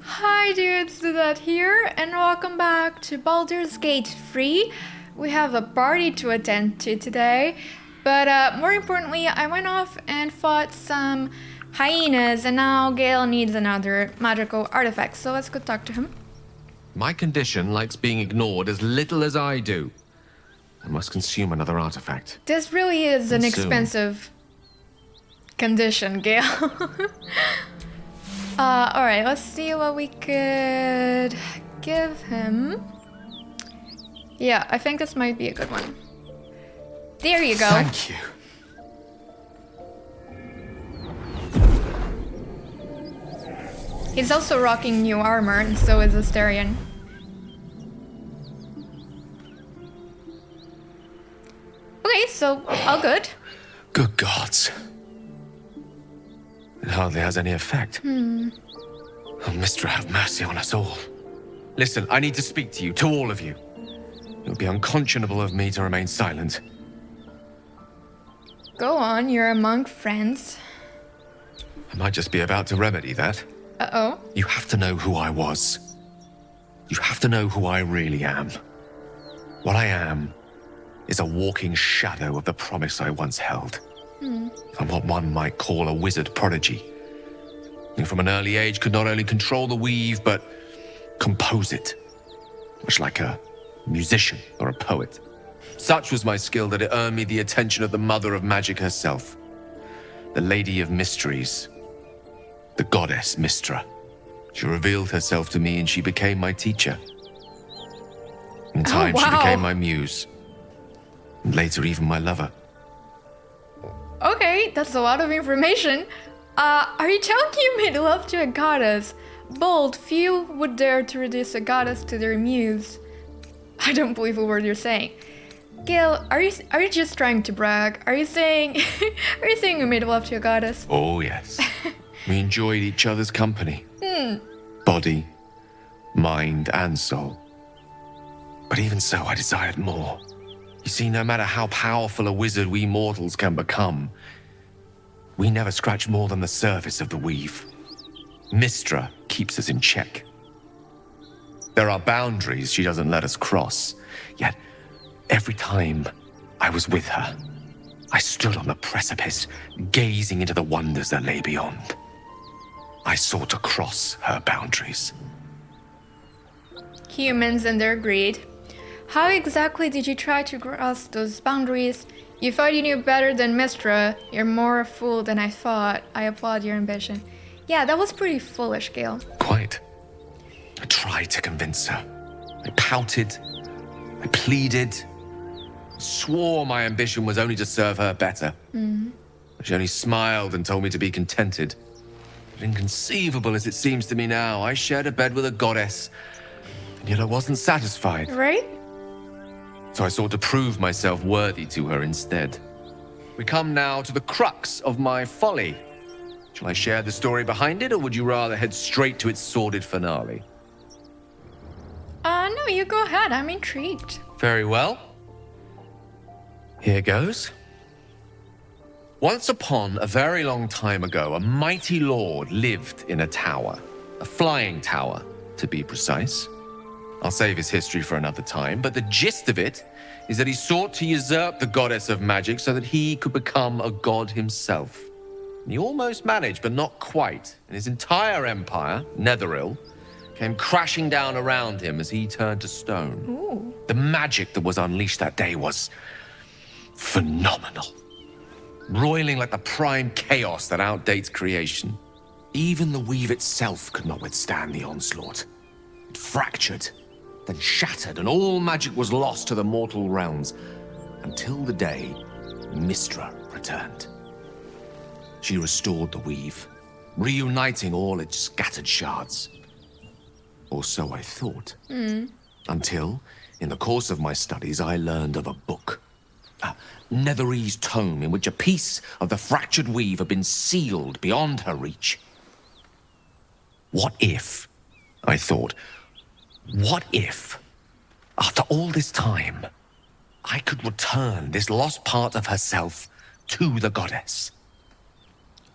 Hi dudes, Dudat here, and welcome back to Baldur's Gate free. We have a party to attend to today, but more importantly, I went off and fought some hyenas, and now Gale needs another magical artifact, so let's go talk to him. My condition likes being ignored as little as I do. I must consume another artifact. This really is an Soon. expensive condition, Gale. Alright, let's see what we could give him. Yeah, I think this might be a good one. There you go. Thank you. He's also rocking new armor, and so is Astarion. Okay, so all good. Good gods. It hardly has any effect. Oh, Mistra, have mercy on us all. Listen, I need to speak to you, to all of you. It would be unconscionable of me to remain silent. Go on, you're among friends. I might just be about to remedy that. Uh-oh. You have to know who I was. You have to know who I really am. What I am is a walking shadow of the promise I once held. I'm what one might call a wizard prodigy. Who from an early age could not only control the weave, but compose it. Much like a musician or a poet. Such was my skill that it earned me the attention of the mother of magic herself. The Lady of Mysteries. The goddess Mistra. She revealed herself to me and she became my teacher. In time, wow. She became my muse. And later, even my lover. Okay, that's a lot of information. Are you telling you made love to a goddess? Bold, few would dare to reduce a goddess to their muse. I don't believe a word you're saying. Gale, are you just trying to brag? Are you saying you made love to a goddess? Oh, yes. We enjoyed each other's company. Body, mind, and soul. But even so, I desired more. You see, no matter how powerful a wizard we mortals can become, we never scratch more than the surface of the weave. Mistra keeps us in check. There are boundaries she doesn't let us cross, yet every time I was with her, I stood on the precipice, gazing into the wonders that lay beyond. I sought to cross her boundaries. Humans and their greed. How exactly did you try to cross those boundaries? You thought you knew better than Mistra. You're more a fool than I thought. I applaud your ambition. Yeah, that was pretty foolish, Gale. Quite. I tried to convince her. I pouted. I pleaded. Swore my ambition was only to serve her better. She only smiled and told me to be contented. But inconceivable as it seems to me now, I shared a bed with a goddess, and yet I wasn't satisfied. Right? So I sought to prove myself worthy to her instead. We come now to the crux of my folly. Shall I share the story behind it, or would you rather head straight to its sordid finale? No, you go ahead. I'm intrigued. Very well. Here goes. Once upon a very long time ago, a mighty lord lived in a tower. A flying tower, to be precise. I'll save his history for another time, but the gist of it is that he sought to usurp the goddess of magic so that he could become a god himself. And he almost managed, but not quite. And his entire empire, Netheril, came crashing down around him as he turned to stone. Ooh. The magic that was unleashed that day was phenomenal. Roiling like the prime chaos that outdates creation. Even the weave itself could not withstand the onslaught. It fractured, then shattered, and all magic was lost to the mortal realms, until the day Mistra returned. She restored the weave, reuniting all its scattered shards. Or so I thought. Until, in the course of my studies, I learned of a book. A Netherese tome in which a piece of the fractured weave had been sealed beyond her reach. What if, I thought, what if, after all this time, I could return this lost part of herself to the goddess?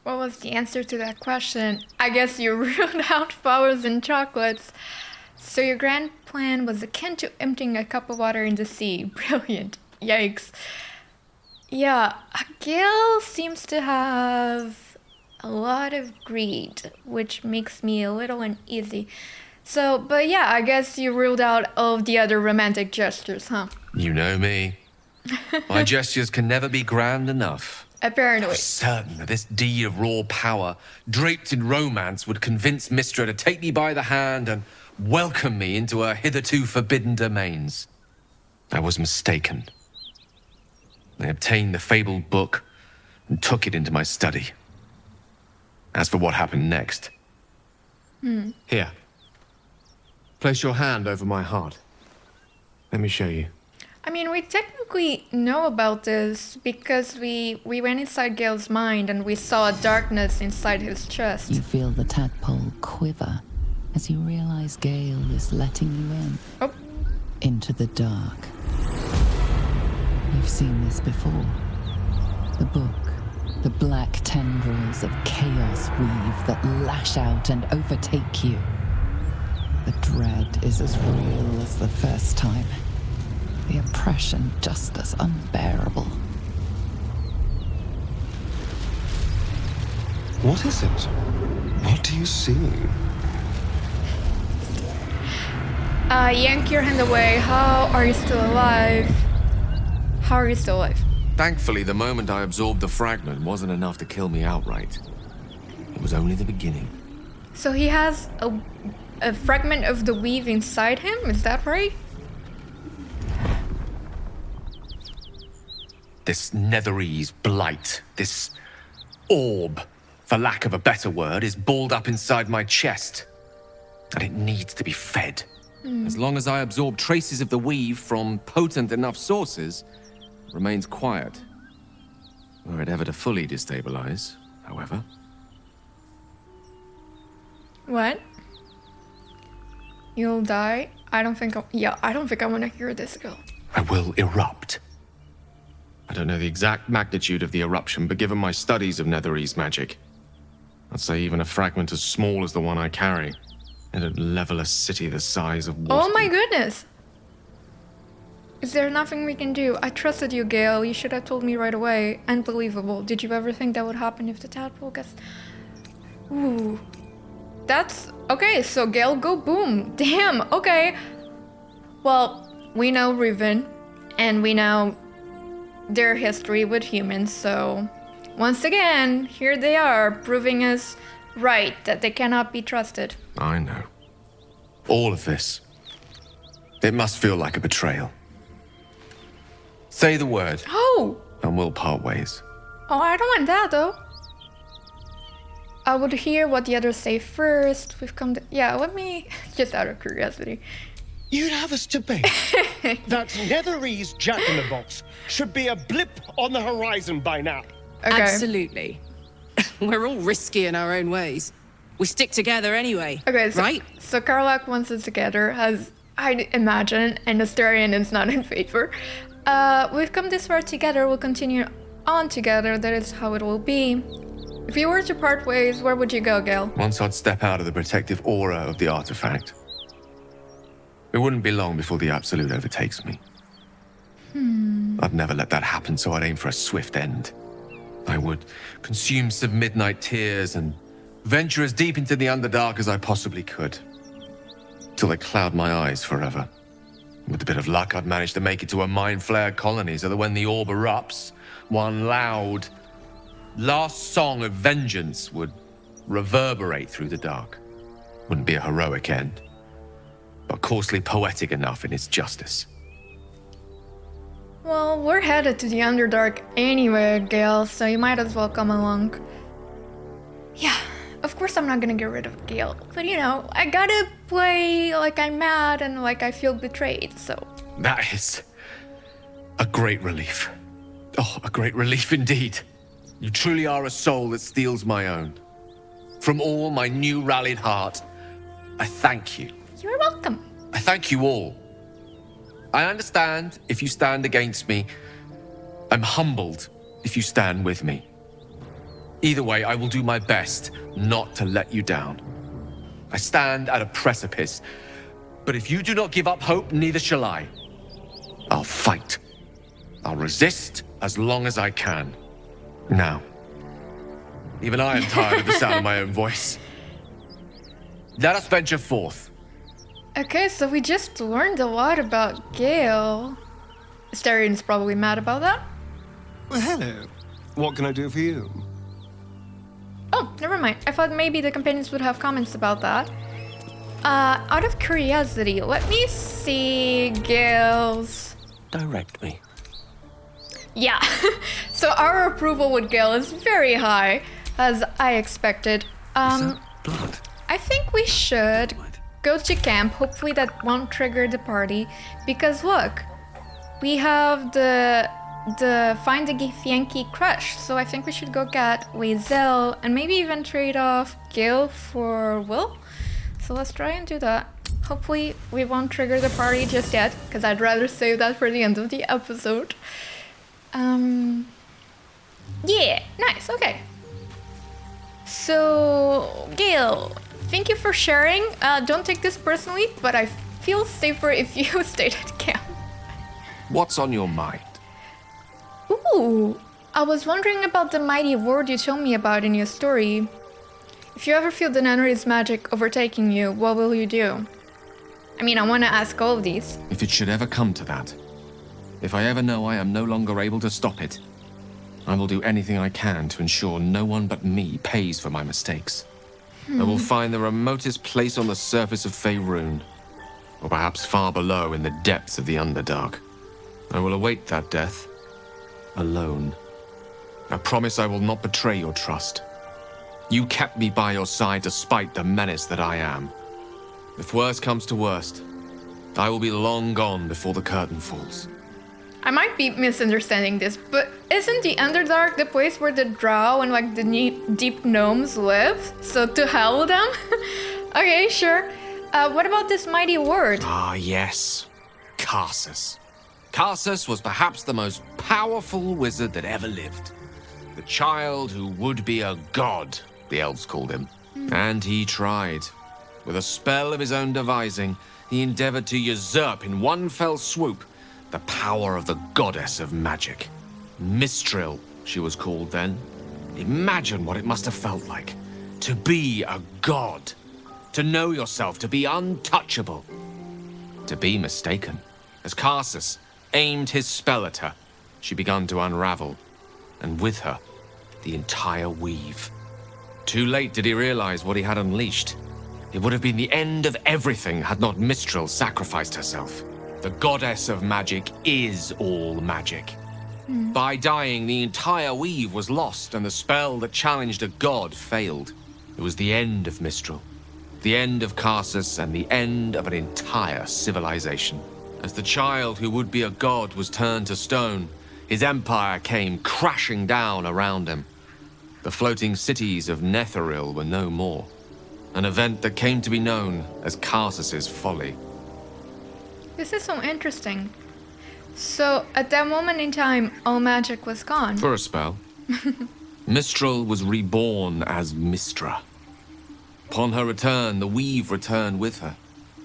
What was the answer to that question? I guess you ruled out flowers and chocolates. So your grand plan was akin to emptying a cup of water in the sea. Brilliant. Yikes. Yeah, Gale seems to have a lot of greed, which makes me a little uneasy. So, but yeah, I guess you ruled out all of the other romantic gestures, huh? You know me. My gestures can never be grand enough. Apparently. I was certain that this deed of raw power, draped in romance, would convince Mistra to take me by the hand and welcome me into her hitherto forbidden domains. I was mistaken. I obtained the fabled book and took it into my study. As for what happened next... Here. Place your hand over my heart. Let me show you. I mean, we technically know about this because we went inside Gale's mind and we saw a darkness inside his chest. You feel the tadpole quiver as you realize Gale is letting you in. Oh. Into the dark. You've seen this before. The book. The black tendrils of chaos weave that lash out and overtake you. The dread is as real as the first time. The oppression just as unbearable. What is it? What do you see? Yank your hand away. How are you still alive? How are you still alive? Thankfully, the moment I absorbed the fragment wasn't enough to kill me outright. It was only the beginning. So he has a fragment of the weave inside him? Is that right? This Netherese blight, this orb, for lack of a better word, is balled up inside my chest. And it needs to be fed. As long as I absorb traces of the weave from potent enough sources, it remains quiet. Were it ever to fully destabilize, however. What? You'll die? I don't think I want to hear this, girl. I will erupt. I don't know the exact magnitude of the eruption, but given my studies of Netherese magic, I'd say even a fragment as small as the one I carry, it'd level a city the size of Waukeen. Oh my goodness! Is there nothing we can do? I trusted you, Gale. You should have told me right away. Unbelievable. Did you ever think that would happen if the tadpole gets... Ooh. That's... Okay, so Gale go boom. Damn, okay. Well, we know Ruvyn, and we know their history with humans, so... Once again, here they are, proving us right, that they cannot be trusted. I know. All of this. It must feel like a betrayal. Say the word, Oh! and we'll part ways. Oh, I don't want that, though. I would hear what the others say first. We've come to... Yeah, let me... Just out of curiosity. You'd have us debate that Netherese Jack-in-the-Box should be a blip on the horizon by now. Okay. Absolutely. We're all risky in our own ways. We stick together anyway, Okay, so, right? So Karlach wants us together, as I imagine, and Astarion is not in favor. We've come this far together, we'll continue on together, that is how it will be. If you were to part ways, where would you go, Gale? Once I'd step out of the protective aura of the artifact, it wouldn't be long before the Absolute overtakes me. I'd never let that happen, so I'd aim for a swift end. I would consume some midnight tears and venture as deep into the Underdark as I possibly could, till they cloud my eyes forever. With a bit of luck, I'd manage to make it to a mind-flared colony, so that when the orb erupts, one loud, last song of vengeance would reverberate through the dark. Wouldn't be a heroic end, but coarsely poetic enough in its justice. Well, we're headed to the Underdark anyway, Gale, so you might as well come along. Yeah, of course I'm not gonna get rid of Gale, but you know, I gotta play like I'm mad and like I feel betrayed, so... That is a great relief. Oh, a great relief indeed. You truly are a soul that steals my own. From all my new rallied heart, I thank you. You're welcome. I thank you all. I understand if you stand against me. I'm humbled if you stand with me. Either way, I will do my best not to let you down. I stand at a precipice, but if you do not give up hope, neither shall I. I'll fight. I'll resist as long as I can. Now, even I am tired of the sound of my own voice. Let us venture forth. Okay, so we just learned a lot about Gale. Astarion's probably mad about that. Well, hello. What can I do for you? Oh, never mind. I thought maybe the companions would have comments about that. Out of curiosity, let me see Gale's... Direct me. Yeah. So our approval with Gale is very high, as I expected. Blood. I think we should go to camp. Hopefully that won't trigger the party. Because look, we have the find the Githyanki crush. So I think we should go get Lae'zel and maybe even trade off Gale for Wyll. So let's try and do that. Hopefully we won't trigger the party just yet, because I'd rather save that for the end of the episode. Yeah, nice, okay. So, Gale, thank you for sharing. Don't take this personally, but I feel safer if you stayed at camp. What's on your mind? Ooh, I was wondering about the mighty ward you told me about in your story. If you ever feel the Nunnery's magic overtaking you, what will you do? I mean, I want to ask all of these. If it should ever come to that, if I ever know I am no longer able to stop it, I will do anything I can to ensure no one but me pays for my mistakes. I will find the remotest place on the surface of Faerun, or perhaps far below in the depths of the Underdark. I will await that death, alone. I promise I will not betray your trust. You kept me by your side despite the menace that I am. If worst comes to worst, I will be long gone before the curtain falls. I might be misunderstanding this, but isn't the Underdark the place where the drow and like the deep gnomes live? So to hell with them? Okay, sure. What about this mighty word? Ah, yes. Karsus. Karsus was perhaps the most powerful wizard that ever lived. The child who would be a god, the elves called him. And he tried. With a spell of his own devising, he endeavored to usurp in one fell swoop the power of the goddess of magic. Mistral, she was called then. Imagine what it must have felt like. To be a god. To know yourself, to be untouchable. To be mistaken. As Karsus aimed his spell at her, she began to unravel. And with her, the entire weave. Too late did he realize what he had unleashed. It would have been the end of everything had not Mistral sacrificed herself. The goddess of magic is all magic. By dying, the entire weave was lost, and the spell that challenged a god failed. It was the end of Mistral, the end of Karsus, and the end of an entire civilization. As the child who would be a god was turned to stone, his empire came crashing down around him. The floating cities of Netheril were no more. An event that came to be known as Karsus's folly. This is so interesting. So, at that moment in time, all magic was gone. For a spell. Mistral was reborn as Mistra. Upon her return, the weave returned with her.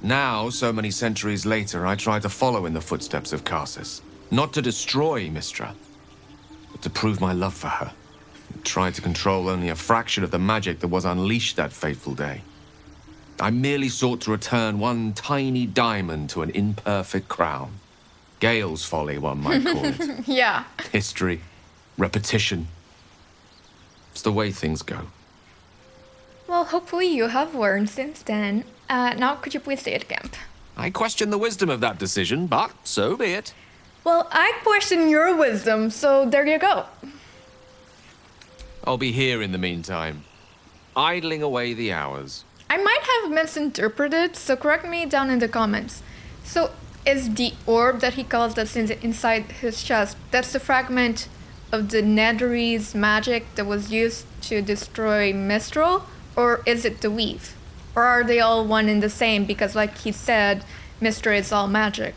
Now, so many centuries later, I try to follow in the footsteps of Karsus. Not to destroy Mistra, but to prove my love for her. I tried to control only a fraction of the magic that was unleashed that fateful day. I merely sought to return one tiny diamond to an imperfect crown. Gale's folly, one might call it. Yeah. History, repetition. It's the way things go. Well, hopefully you have learned since then. Now, could you please stay at camp? I question the wisdom of that decision, but so be it. Well, I question your wisdom, so there you go. I'll be here in the meantime, idling away the hours. I might have misinterpreted, so correct me down in the comments. So, is the orb that he calls that's inside his chest, that's the fragment of the Netheri's magic that was used to destroy Mistral? Or is it the weave? Or are they all one and the same? Because like he said, Mistral is all magic.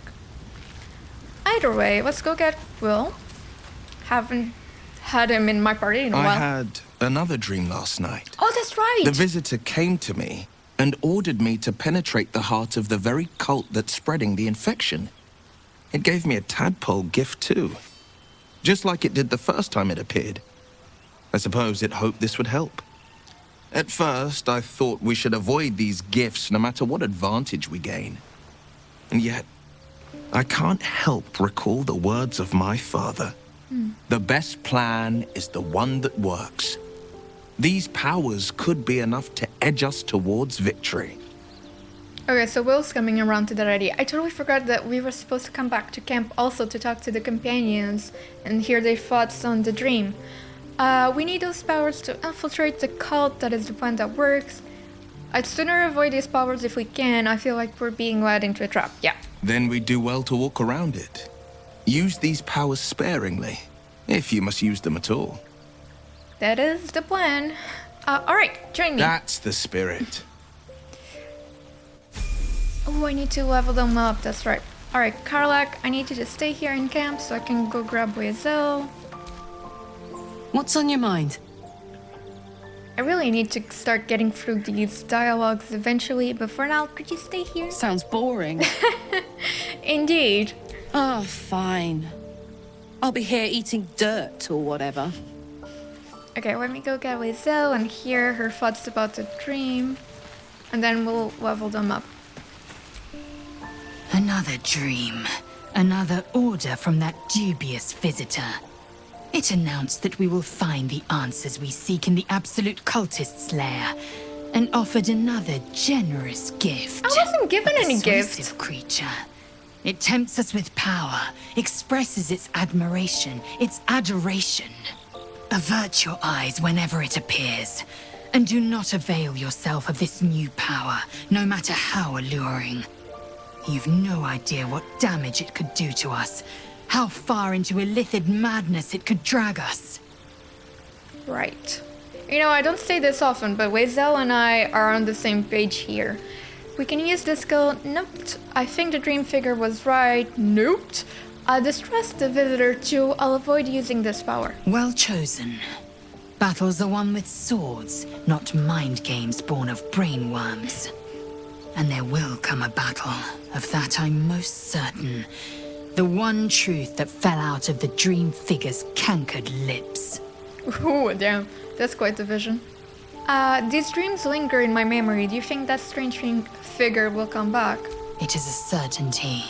Either way, let's go get Wyll. Haven't had him in my party in a while. I had another dream last night. Oh, that's right. The visitor came to me and ordered me to penetrate the heart of the very cult that's spreading the infection. It gave me a tadpole gift too, just like it did the first time it appeared. I suppose it hoped this would help. At first, I thought we should avoid these gifts no matter what advantage we gain. And yet, I can't help recall the words of my father. The best plan is the one that works. These powers could be enough to edge us towards victory. Okay, so Will's coming around to that idea. I totally forgot that we were supposed to come back to camp also to talk to the companions and hear their thoughts on the dream. We need those powers to infiltrate the cult. That is the plan that works. I'd sooner avoid these powers if we can. I feel like we're being led into a trap. Yeah. Then we do well to walk around it. Use these powers sparingly, if you must use them at all. That is the plan. Alright, join me. That's the spirit. Oh, I need to level them up. That's right. Alright, Karlach, I need you to stay here in camp so I can go grab Lae'zel. What's on your mind? I really need to start getting through these dialogues eventually, but for now, could you stay here? Sounds boring. Indeed. Oh, fine. I'll be here eating dirt or whatever. Okay, let me go get Lae'zel and hear her thoughts about the dream, and then we'll level them up. Another dream. Another order from that dubious visitor. It announced that we will find the answers we seek in the Absolute Cultist's lair, and offered another generous gift. I wasn't given any gift. Persuasive creature. It tempts us with power, expresses its admiration, its adoration. Avert your eyes whenever it appears, and do not avail yourself of this new power, no matter how alluring. You've no idea what damage it could do to us, how far into illithid madness it could drag us. Right. You know, I don't say this often, but Lae'zel and I are on the same page here. We can use this skill. Nope. I think the dream figure was right. Nope. Distrust the visitor too. I'll avoid using this power. Well chosen. Battles are won with swords, not mind games born of brainworms. And there will come a battle. Of that I'm most certain. The one truth that fell out of the dream figure's cankered lips. Ooh, damn. That's quite the vision. These dreams linger in my memory. Do you think that strange figure will come back? It is a certainty.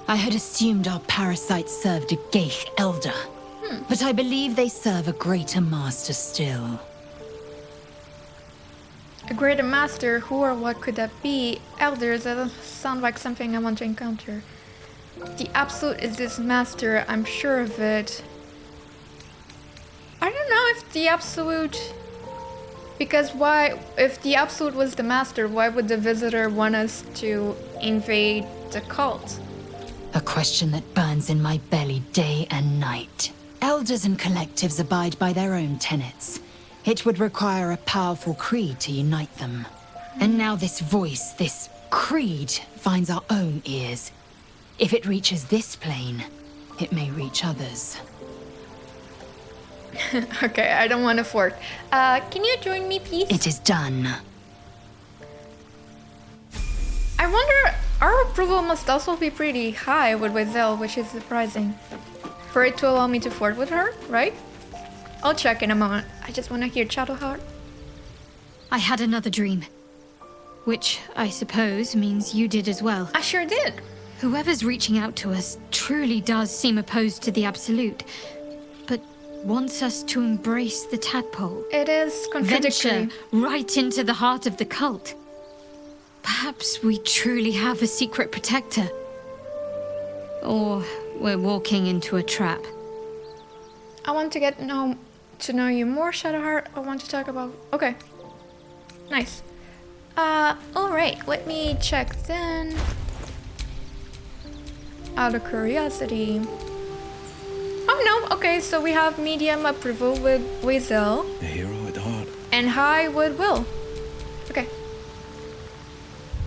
I had assumed our parasites served a Geich elder. But I believe they serve a greater master still. A greater master? Who or what could that be? Elders, that doesn't sound like something I want to encounter. The Absolute is this master, I'm sure of it. I don't know if the Absolute... Because why, if the Absolute was the master, why would the visitor want us to invade the cult? A question that burns in my belly day and night. Elders and collectives abide by their own tenets. It would require a powerful creed to unite them. And now this voice, this creed, finds our own ears. If it reaches this plane, it may reach others. Okay, I don't want to flirt. Can you join me, please? It is done. I wonder, our approval must also be pretty high with Lae'zel, which is surprising. For it to allow me to flirt with her, right? I'll check in a moment. I just want to hear Shadowheart. I had another dream. Which, I suppose, means you did as well. I sure did. Whoever's reaching out to us truly does seem opposed to the Absolute, but wants us to embrace the tadpole. It is contradictory. Venture right into the heart of the cult. Perhaps we truly have a secret protector. Or we're walking into a trap. I want to get to know you more, Shadowheart. I want to talk about... Okay. Nice. Alright, let me check then. Out of curiosity. Oh no, okay, so we have medium approval with Lae'zel. A hero at heart. And high with Wyll. Okay.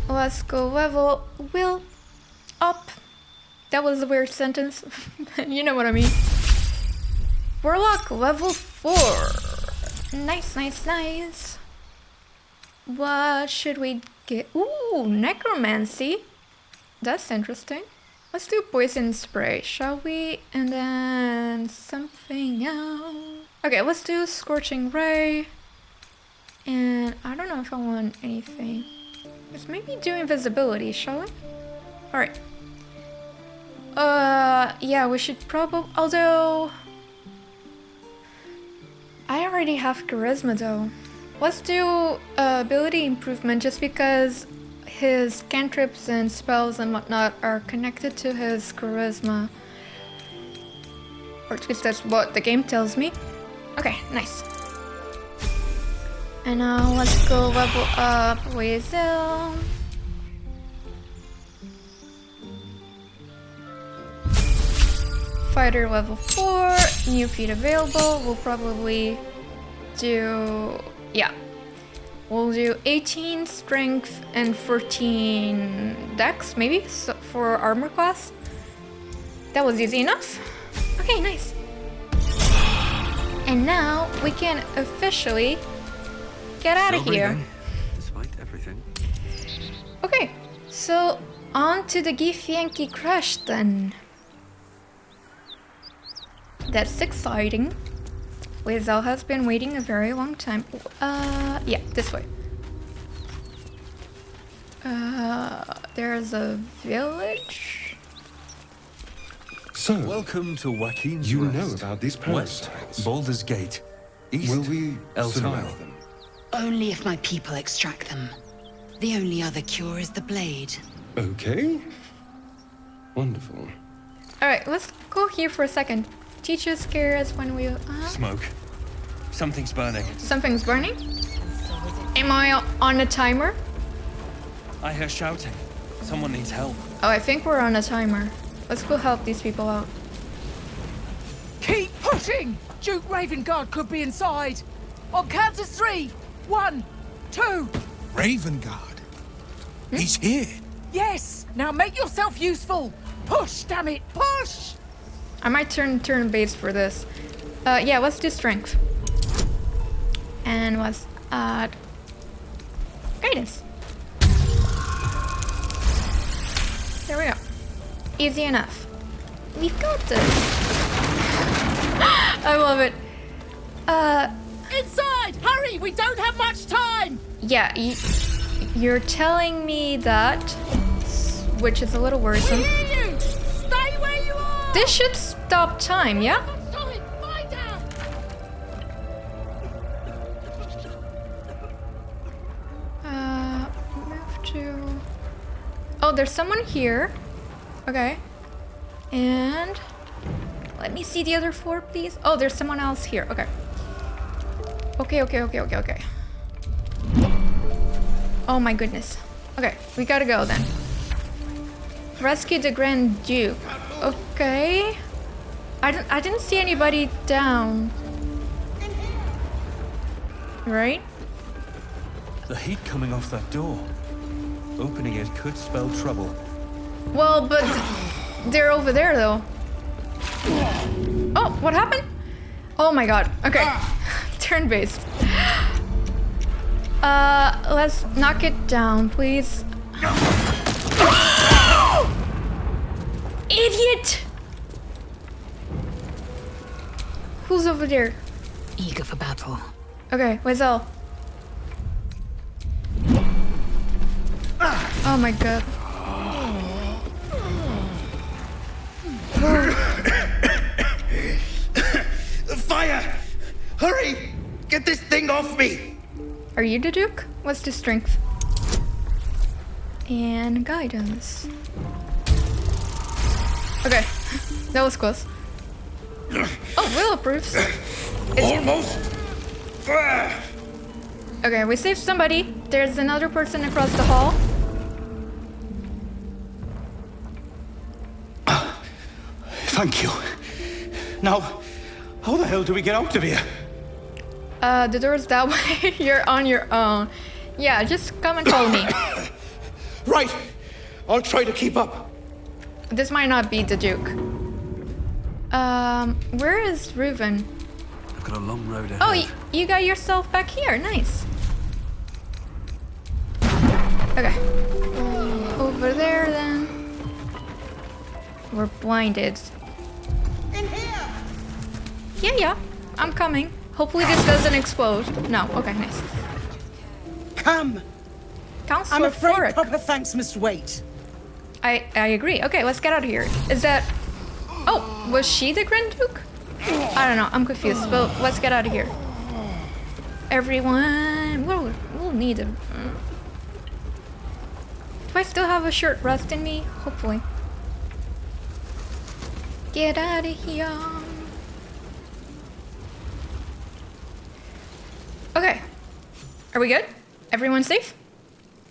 Let's go level Wyll up. That was a weird sentence. You know what I mean. Warlock level 4. Nice, nice, nice. What should we get? Ooh, necromancy. That's interesting. Let's do poison spray, shall we? And then something else. Okay, let's do scorching ray. And I don't know if I want anything. Let's maybe do invisibility, shall we? Alright. Yeah, we should probably, although I already have charisma though. Let's do ability improvement just because his cantrips and spells and whatnot are connected to his charisma. Or at least that's what the game tells me. Okay, nice. And now let's go level up Lae'zel. Fighter level 4, new feat available. We'll probably do, yeah. We'll do 18 strength and 14 dex, maybe, so for armor class. That was easy enough. Okay, nice. And now we can officially get out of here. Despite everything. Okay, so on to the Githyanki crash then. That's exciting. Lae'zel has been waiting a very long time. Yeah, this way. There's a village. So, Welcome to Waukeen's you Rest. know about these West, parasites. Baldur's Gate. East, Will we survive Elsewhere. them? Only if my people extract them. The only other cure is the blade. Okay. Wonderful. Alright, let's go here for a second. Teachers scare us when we... Smoke. Something's burning. Something's burning? Am I on a timer? I hear shouting. Someone needs help. Oh, I think we're on a timer. Let's go help these people out. Keep pushing! Duke Ravengard could be inside. On count of 3. 1, 2. Ravengard? He's here. Yes! Now make yourself useful! Push, damn it! Push! I might turn base for this. Yeah, let's do strength. And let's add guidance. There we go. Easy enough. We've got this. I love it. Inside! Hurry! We don't have much time! Yeah, you're telling me that, which is a little worrisome. We hear you! Stay where you are! This should stop time, yeah? Sorry, find out! Move to... Oh, there's someone here. Okay. And... Let me see the other floor, please. Oh, there's someone else here. Okay. Okay. Oh my goodness. Okay, we gotta go then. Rescue the Grand Duke. Okay. I didn't see anybody down. Right? The heat coming off that door. Opening it could spell trouble. Well, but they're over there though. Oh, what happened? Oh my god. Okay. Turn-based. Let's knock it down, please. Idiot! Who's over there? Eager for battle. Okay, Wyll. Oh my god. Fire! Hurry! Get this thing off me! Are you the Duke? What's the strength? And guidance. Okay, that was close. Oh, Wyll approves. Almost. Okay, we saved somebody. There's another person across the hall. Thank you. Now, how the hell do we get out of here? The door's that way. You're on your own. Yeah, just come and follow me. Right. I'll try to keep up. This might not be the Duke. Where is Ruvyn? I've got a long road ahead. Oh, you got yourself back here. Nice. Okay. Over there then. We're blinded. In here! Yeah. I'm coming. Hopefully this doesn't explode. No. Okay, nice. Come! Counselor I'm afraid Florek. proper thanks must wait. I agree. Okay, let's get out of here. Is that... Oh, was she the Grand Duke? I don't know. I'm confused. But let's get out of here. Everyone... We'll need it. Do I still have a short rest in me? Hopefully. Get out of here. Okay. Are we good? Everyone safe?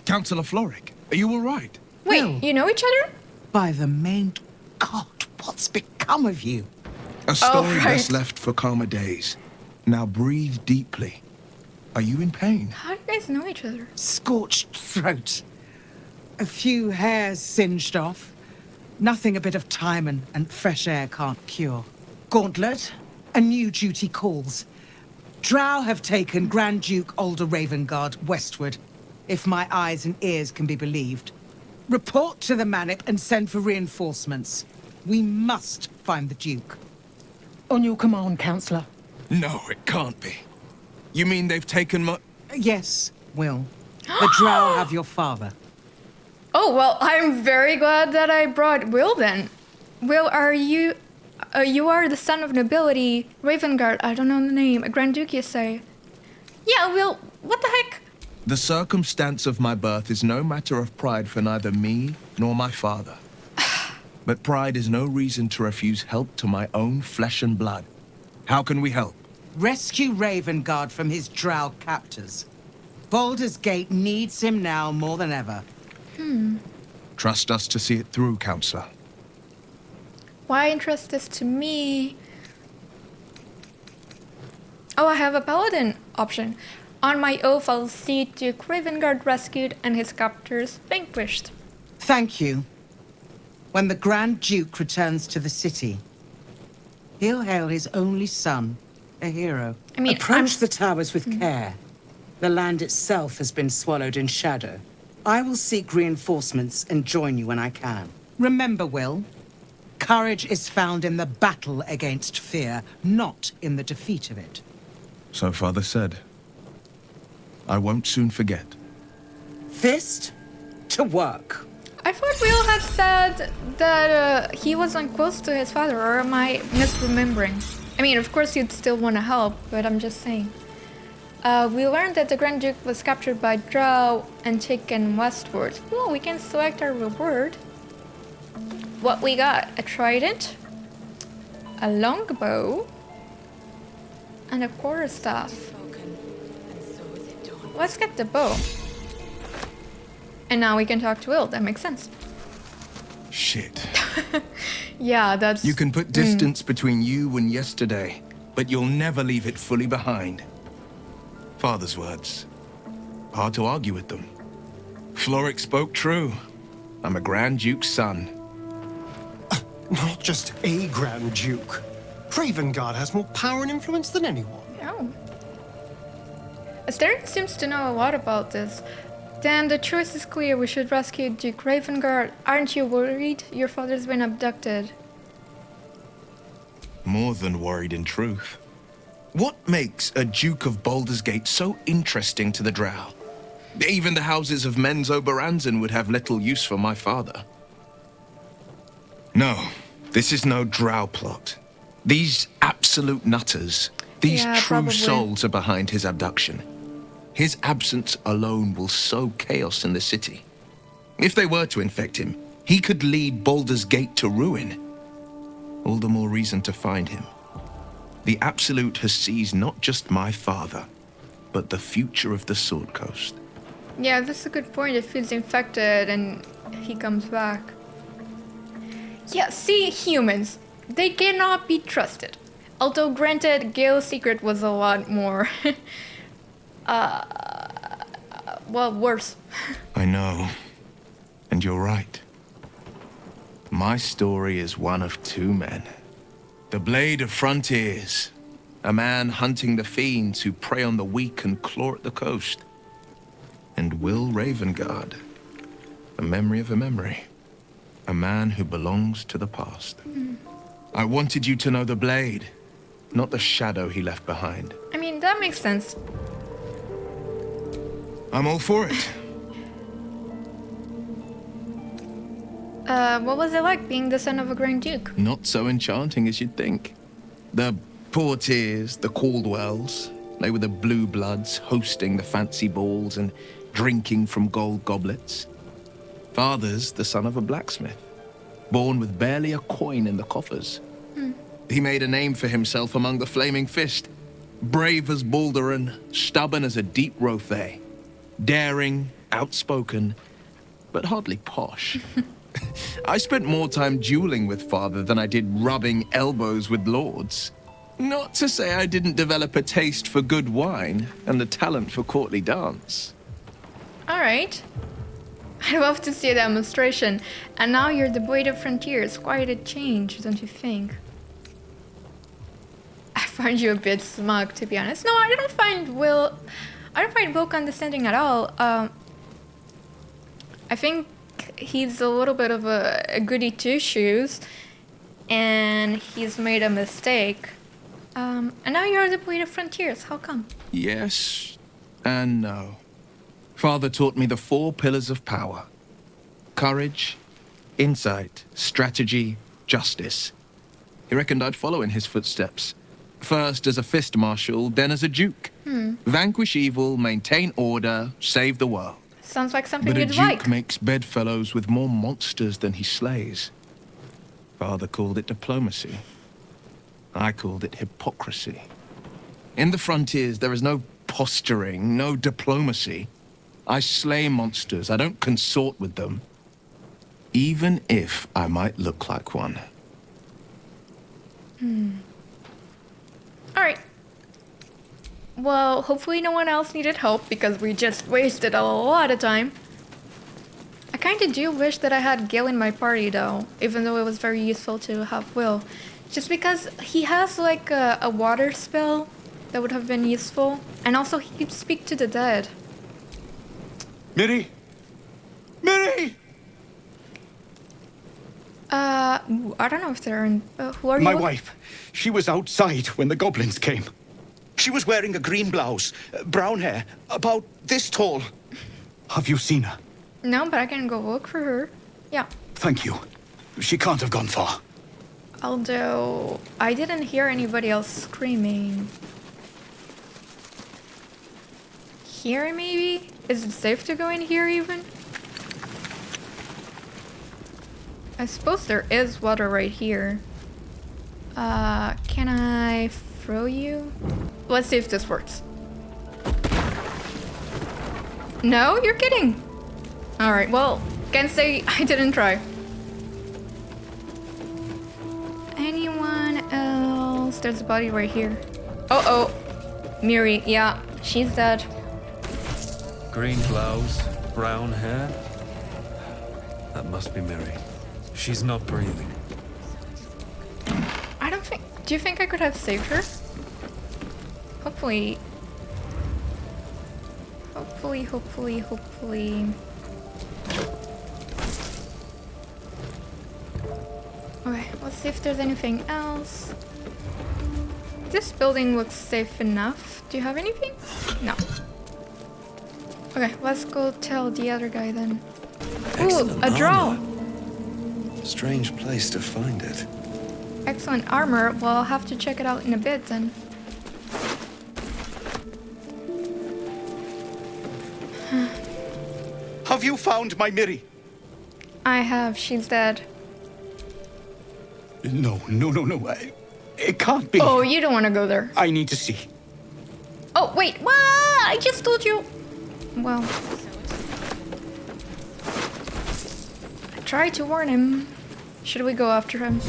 Councillor Florek, are you all right? Wait, Wyll. you know each other? By the main God, what's become of you? A story right. best left for calmer days. Now breathe deeply. Are you in pain? How do you guys know each other? Scorched throat. A few hairs singed off. Nothing a bit of time and fresh air can't cure. Gauntlet, a new duty calls. Drow have taken Grand Duke Alder Ravengard westward, if my eyes and ears can be believed. Report to the Manip and send for reinforcements. We must find the Duke. On your command, Councillor. No, it can't be. You mean they've taken my... Yes, Wyll. The Drow have your father. Oh, well, I'm very glad that I brought Wyll then. Wyll, are you... you are the son of nobility, Ravengard, I don't know the name, a Grand Duke you say. Yeah, Wyll, what the heck? The circumstance of my birth is no matter of pride for neither me nor my father. But pride is no reason to refuse help to my own flesh and blood. How can we help? Rescue Ravengard from his Drow captors. Baldur's Gate needs him now more than ever. Trust us to see it through, Councillor. Why entrust this to me? Oh, I have a paladin option. On my oath, I'll see Duke Ravengard rescued and his captors vanquished. Thank you. When the Grand Duke returns to the city, he'll hail his only son, a hero. I mean, Approach the towers with care. The land itself has been swallowed in shadow. I will seek reinforcements and join you when I can. Remember, Wyll, courage is found in the battle against fear, not in the defeat of it. So Father said. I won't soon forget. Fist to work. I thought Wyll had said that he wasn't close to his father, or am I misremembering? I mean, of course you'd still want to help, but I'm just saying. We learned that the Grand Duke was captured by Drow and taken westward. Well, we can select our reward. What we got? A trident, a longbow, and a quarterstaff. Let's get the bow. And now we can talk to Wyll. That makes sense. Shit. Yeah, that's... You can put distance between you and yesterday, but you'll never leave it fully behind. Father's words. Hard to argue with them. Florek spoke true. I'm a Grand Duke's son. Not just a Grand Duke. Ravengard has more power and influence than anyone. Oh. Astarion seems to know a lot about this. Then the choice is clear. We should rescue Duke Ravengard. Aren't you worried? Your father's been abducted. More than worried, in truth. What makes a Duke of Baldur's Gate so interesting to the Drow? Even the houses of Menzo Baranzan would have little use for my father. No, this is no Drow plot. These absolute nutters, these true souls are behind his abduction. His absence alone will sow chaos in the city. If they were to infect him, he could lead Baldur's Gate to ruin. All the more reason to find him. The Absolute has seized not just my father, but the future of the Sword Coast. Yeah, that's a good point. If he's infected and he comes back. Yeah, see, humans. They cannot be trusted. Although granted, Gale's secret was a lot more... well, worse. I know. And you're right. My story is one of two men. The Blade of Frontiers A man hunting the fiends who prey on the weak and claw at the coast. And Wyll Ravengard, a memory of a memory. A man who belongs to the past. I wanted you to know the blade, not the shadow he left behind. I mean, that makes sense. I'm all for it. What was it like being the son of a Grand Duke? Not so enchanting as you'd think. The Portiers, the Caldwells, they were the blue bloods hosting the fancy balls and drinking from gold goblets. Father's the son of a blacksmith, born with barely a coin in the coffers. He made a name for himself among the Flaming Fist. Brave as Baldurin, stubborn as a deep Rothay. Daring, outspoken, but hardly posh. I spent more time dueling with father than I did rubbing elbows with lords. Not to say I didn't develop a taste for good wine and the talent for courtly dance. All right. I'd love to see a demonstration. And now you're the Blade of Frontiers. Quite a change, don't you think? I find you a bit smug, to be honest. No, I don't find Wyll condescending at all. I think he's a little bit of a goody two-shoes, and he's made a mistake. And now you're the Blade of Frontiers. How come? Yes and no. Father taught me the 4 pillars of power. Courage, insight, strategy, justice. He reckoned I'd follow in his footsteps. First as a fist marshal, then as a duke. Vanquish evil, maintain order, save the world. Sounds like something But a you'd duke like. makes bedfellows with more monsters than he slays. Father called it diplomacy. I called it hypocrisy. In the frontiers, there is no posturing, no diplomacy. I slay monsters. I don't consort with them. Even if I might look like one. All right. Well, hopefully no one else needed help because we just wasted a lot of time. I kind of do wish that I had Gale in my party though, even though it was very useful to have Wyll. Just because he has like a water spell that would have been useful. And also he could speak to the dead. Miri! Miri! I don't know if they're in... who are you? My wife. She was outside when the goblins came. She was wearing a green blouse, brown hair, about this tall. Have you seen her? No, but I can go look for her. Yeah. Thank you. She can't have gone far. Although, I didn't hear anybody else screaming. Here, maybe? Is it safe to go in here, even? I suppose there is water right here. Can I throw you? Let's see if this works. No? You're kidding! Alright, well, can't say I didn't try. Anyone else? There's a body right here. Oh, Miri, yeah, she's dead. Green blouse, brown hair. That must be Miri. She's not breathing. I don't think... Do you think I could have saved her? Hopefully. Okay, let's see if there's anything else. This building looks safe enough. Do you have anything? No. Okay, let's go tell the other guy then. Ooh, a draw! Strange place to find it. Excellent armor. Well, I'll have to check it out in a bit then. Have you found my Miri? I have. She's dead. No. It can't be. Oh, you don't want to go there. I need to see. Oh, wait. What? I just told you. Well. I tried to warn him. Should we go after him?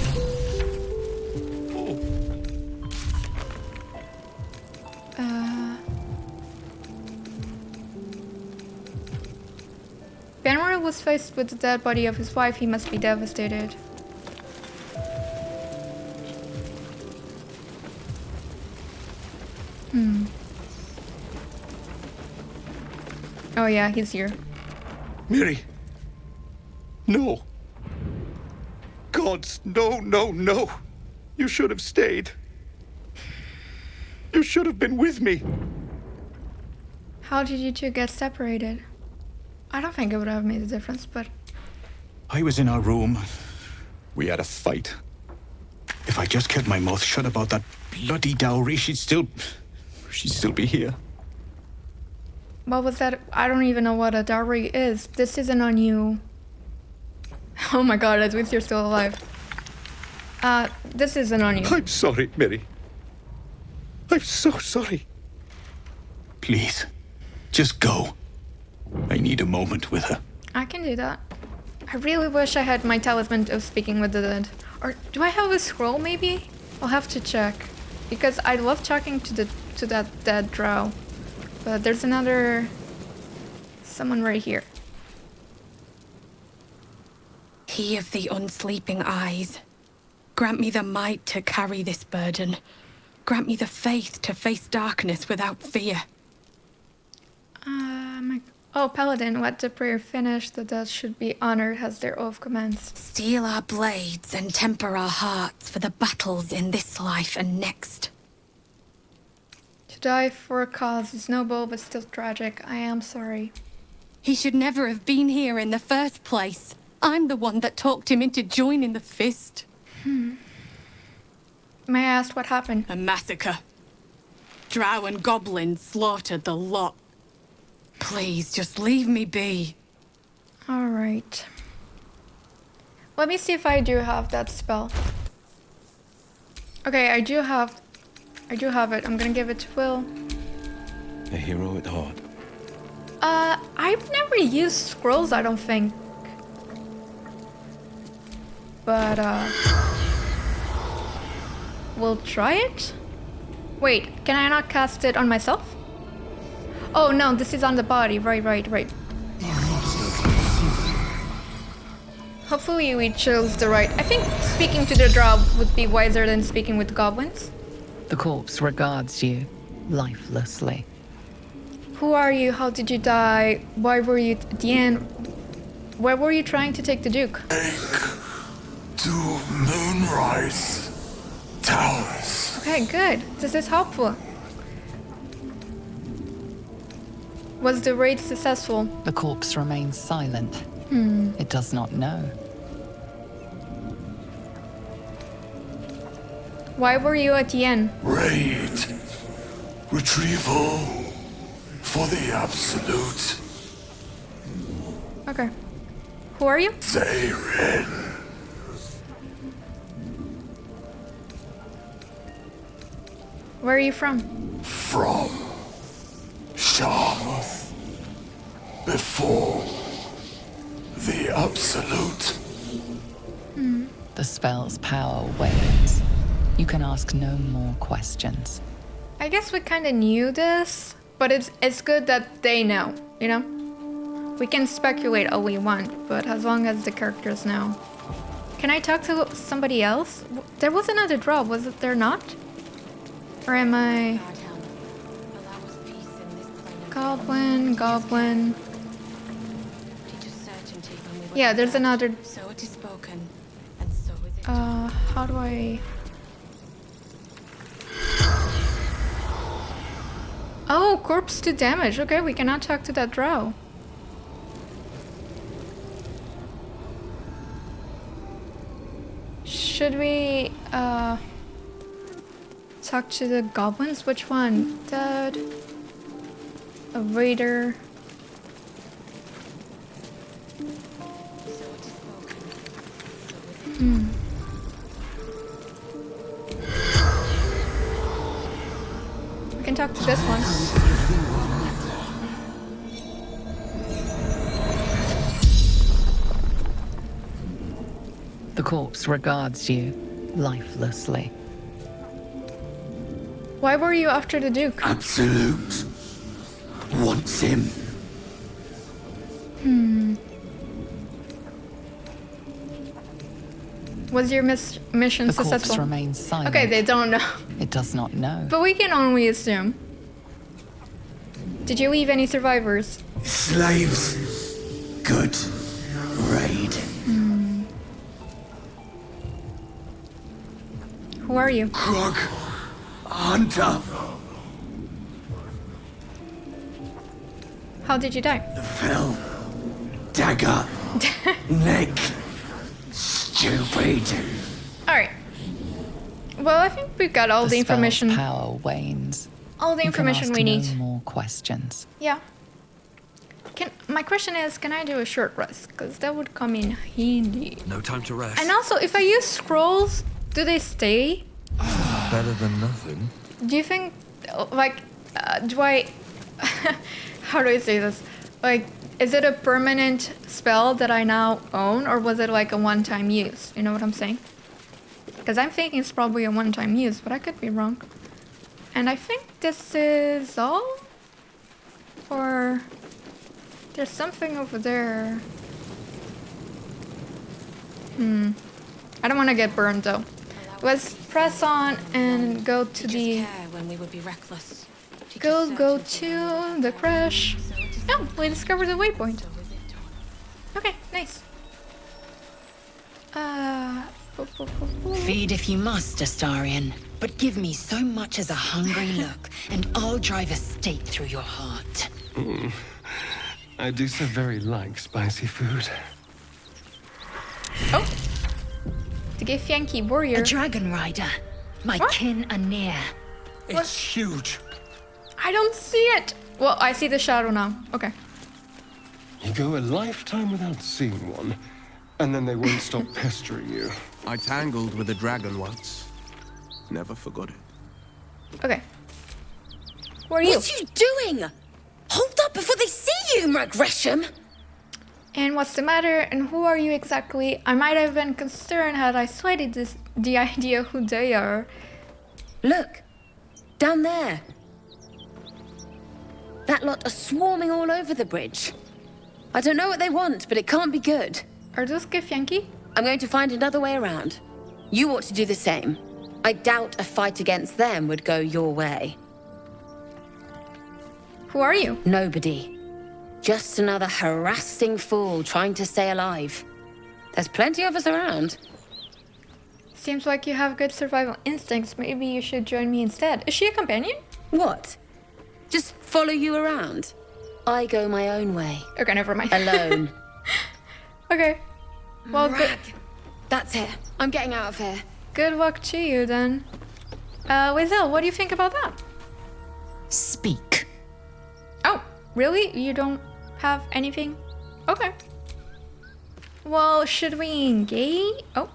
Benwar was faced with the dead body of his wife. He must be devastated. Oh yeah, he's here. Miri. No. Gods, no, no, no. You should have stayed. You should have been with me. How did you two get separated? I don't think it would have made a difference, but... I was in our room. We had a fight. If I just kept my mouth shut about that bloody dowry, she'd still be here. What was that? I don't even know what a dowry is. This isn't on you. Oh my god, at least you're still alive. This isn't on you. I'm sorry, Miri. I'm so sorry. Please, just go. I need a moment with her. I can do that. I really wish I had my talisman of speaking with the dead. Or do I have a scroll maybe? I'll have to check. Because I love talking to that dead drow. But there's someone right here. He of the unsleeping eyes, grant me the might to carry this burden. Grant me the faith to face darkness without fear. Oh, Paladin, let the prayer finish. The dead should be honored as their oath commands. Steel our blades and temper our hearts for the battles in this life and next. To die for a cause is noble, but still tragic. I am sorry. He should never have been here in the first place. I'm the one that talked him into joining the fist. May I ask what happened? A massacre. Drow and goblins slaughtered the lot. Please, just leave me be. Alright. Let me see if I do have that spell. Okay, I do have it. I'm gonna give it to Wyll. A hero at heart. I've never used scrolls, I don't think. But, we'll try it? Wait, can I not cast it on myself? Oh no, this is on the body. Right. Hopefully we chose the right... I think speaking to the drow would be wiser than speaking with goblins. The corpse regards you lifelessly. Who are you? How did you die? Why were you at the end? Where were you trying to take the Duke? To Moonrise Towers. Okay, good. This is helpful. Was the raid successful? The corpse remains silent. It does not know. Why were you at the end? Raid. Retrieval. For the Absolute. Okay. Who are you? Zayrin. Where are you from? From Sharmuth. Before the Absolute. The spell's power wanes. You can ask no more questions. I guess we kind of knew this, but it's good that they know, you know? We can speculate all we want, but as long as the characters know. Can I talk to somebody else? There was another drop, was it there not? Or am I... Goblin. Yeah, there's another... So it is spoken, and so is it. How do I... Oh, corpse to damage. Okay, we cannot talk to that drow. Should we, talk to the goblins? Which one? Dead? A raider? We can talk to this one. The corpse regards you lifelessly. Why were you after the Duke? Absolute. Wants him. Was your mission The successful? corpse remains silent. Okay, they don't know. It does not know. But we can only assume. Did you leave any survivors? Slaves. Good raid. Who are you? Krog. Hunter. How did you die? Fell. Dagger. Neck. Stupid. Alright. Well, I think we got all the information. Spell's power wanes. All the information we need. No more questions. Yeah. My question is, can I do a short rest? Because that would come in handy. No time to rest. And also, if I use scrolls, do they stay? Better than nothing. Do you think, like, do I... How do I say this? Like, is it a permanent spell that I now own, or was it like a one-time use? You know what I'm saying? Because I'm thinking it's probably a one-time use, but I could be wrong. And I think this is all? Or... There's something over there. I don't want to get burned though. Let's press on and go to the... when we would be reckless. Go to the crash. Oh, we discovered the waypoint. Okay, nice. Feed if you must, Astarion. But give me so much as a hungry look, and I'll drive a stake through your heart. I do so very like spicy food. Oh! The Githyanki warrior. A dragon rider. My kin are near. It's huge. I don't see it! Well, I see the shadow now. Okay. You go a lifetime without seeing one, and then they won't stop pestering you. I tangled with a dragon once. Never forgot it. Okay. Who are you? What are you doing? Hold up before they see you, Gresham! And what's the matter, and who are you exactly? I might have been concerned had I sweated the idea who they are. Look, down there. That lot are swarming all over the bridge. I don't know what they want, but it can't be good. Are those Githyanki? I'm going to find another way around. You ought to do the same. I doubt a fight against them would go your way. Who are you? Nobody. Just another harassing fool trying to stay alive. There's plenty of us around. Seems like you have good survival instincts. Maybe you should join me instead. Is she a companion? What? Just follow you around? I go my own way. Okay, never mind. Alone. Okay. Well, good. That's it. I'm getting out of here. Good luck to you then. Wyll, what do you think about that? Speak. Oh, really? You don't have anything? Okay. Well, should we engage? Oh.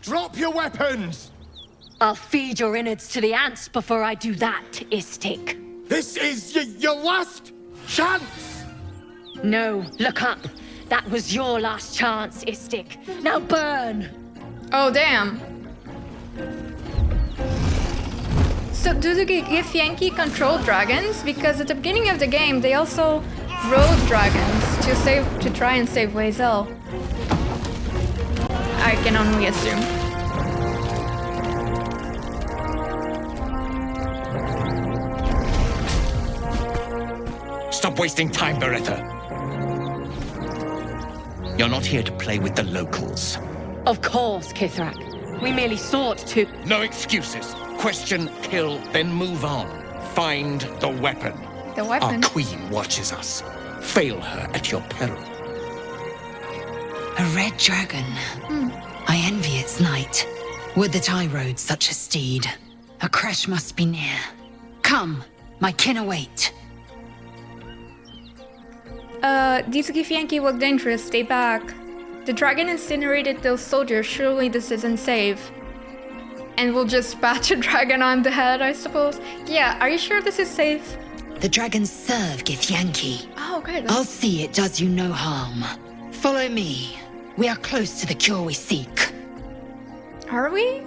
Drop your weapons! I'll feed your innards to the ants before I do that, Istik. This is your last chance! No, look up. That was your last chance, Istik. Now burn! Oh, damn. So do the Githyanki control dragons? Because at the beginning of the game, they also rode dragons to try and save Lae'zel. I can only assume. Stop wasting time, Beretta. You're not here to play with the locals. Of course, Kithrak. We merely sought to... No excuses. Question, kill, then move on. Find the weapon. The weapon? Our queen watches us. Fail her at your peril. A red dragon. I envy its knight. Would that I rode such a steed. A crash must be near. Come, my kin await. These Githyanki look dangerous. Stay back. The dragon incinerated those soldiers. Surely this isn't safe. And we'll just bat a dragon on the head, I suppose. Yeah, are you sure this is safe? The dragons serve Githyanki. Oh, okay. Then. I'll see it does you no harm. Follow me. We are close to the cure we seek. Are we?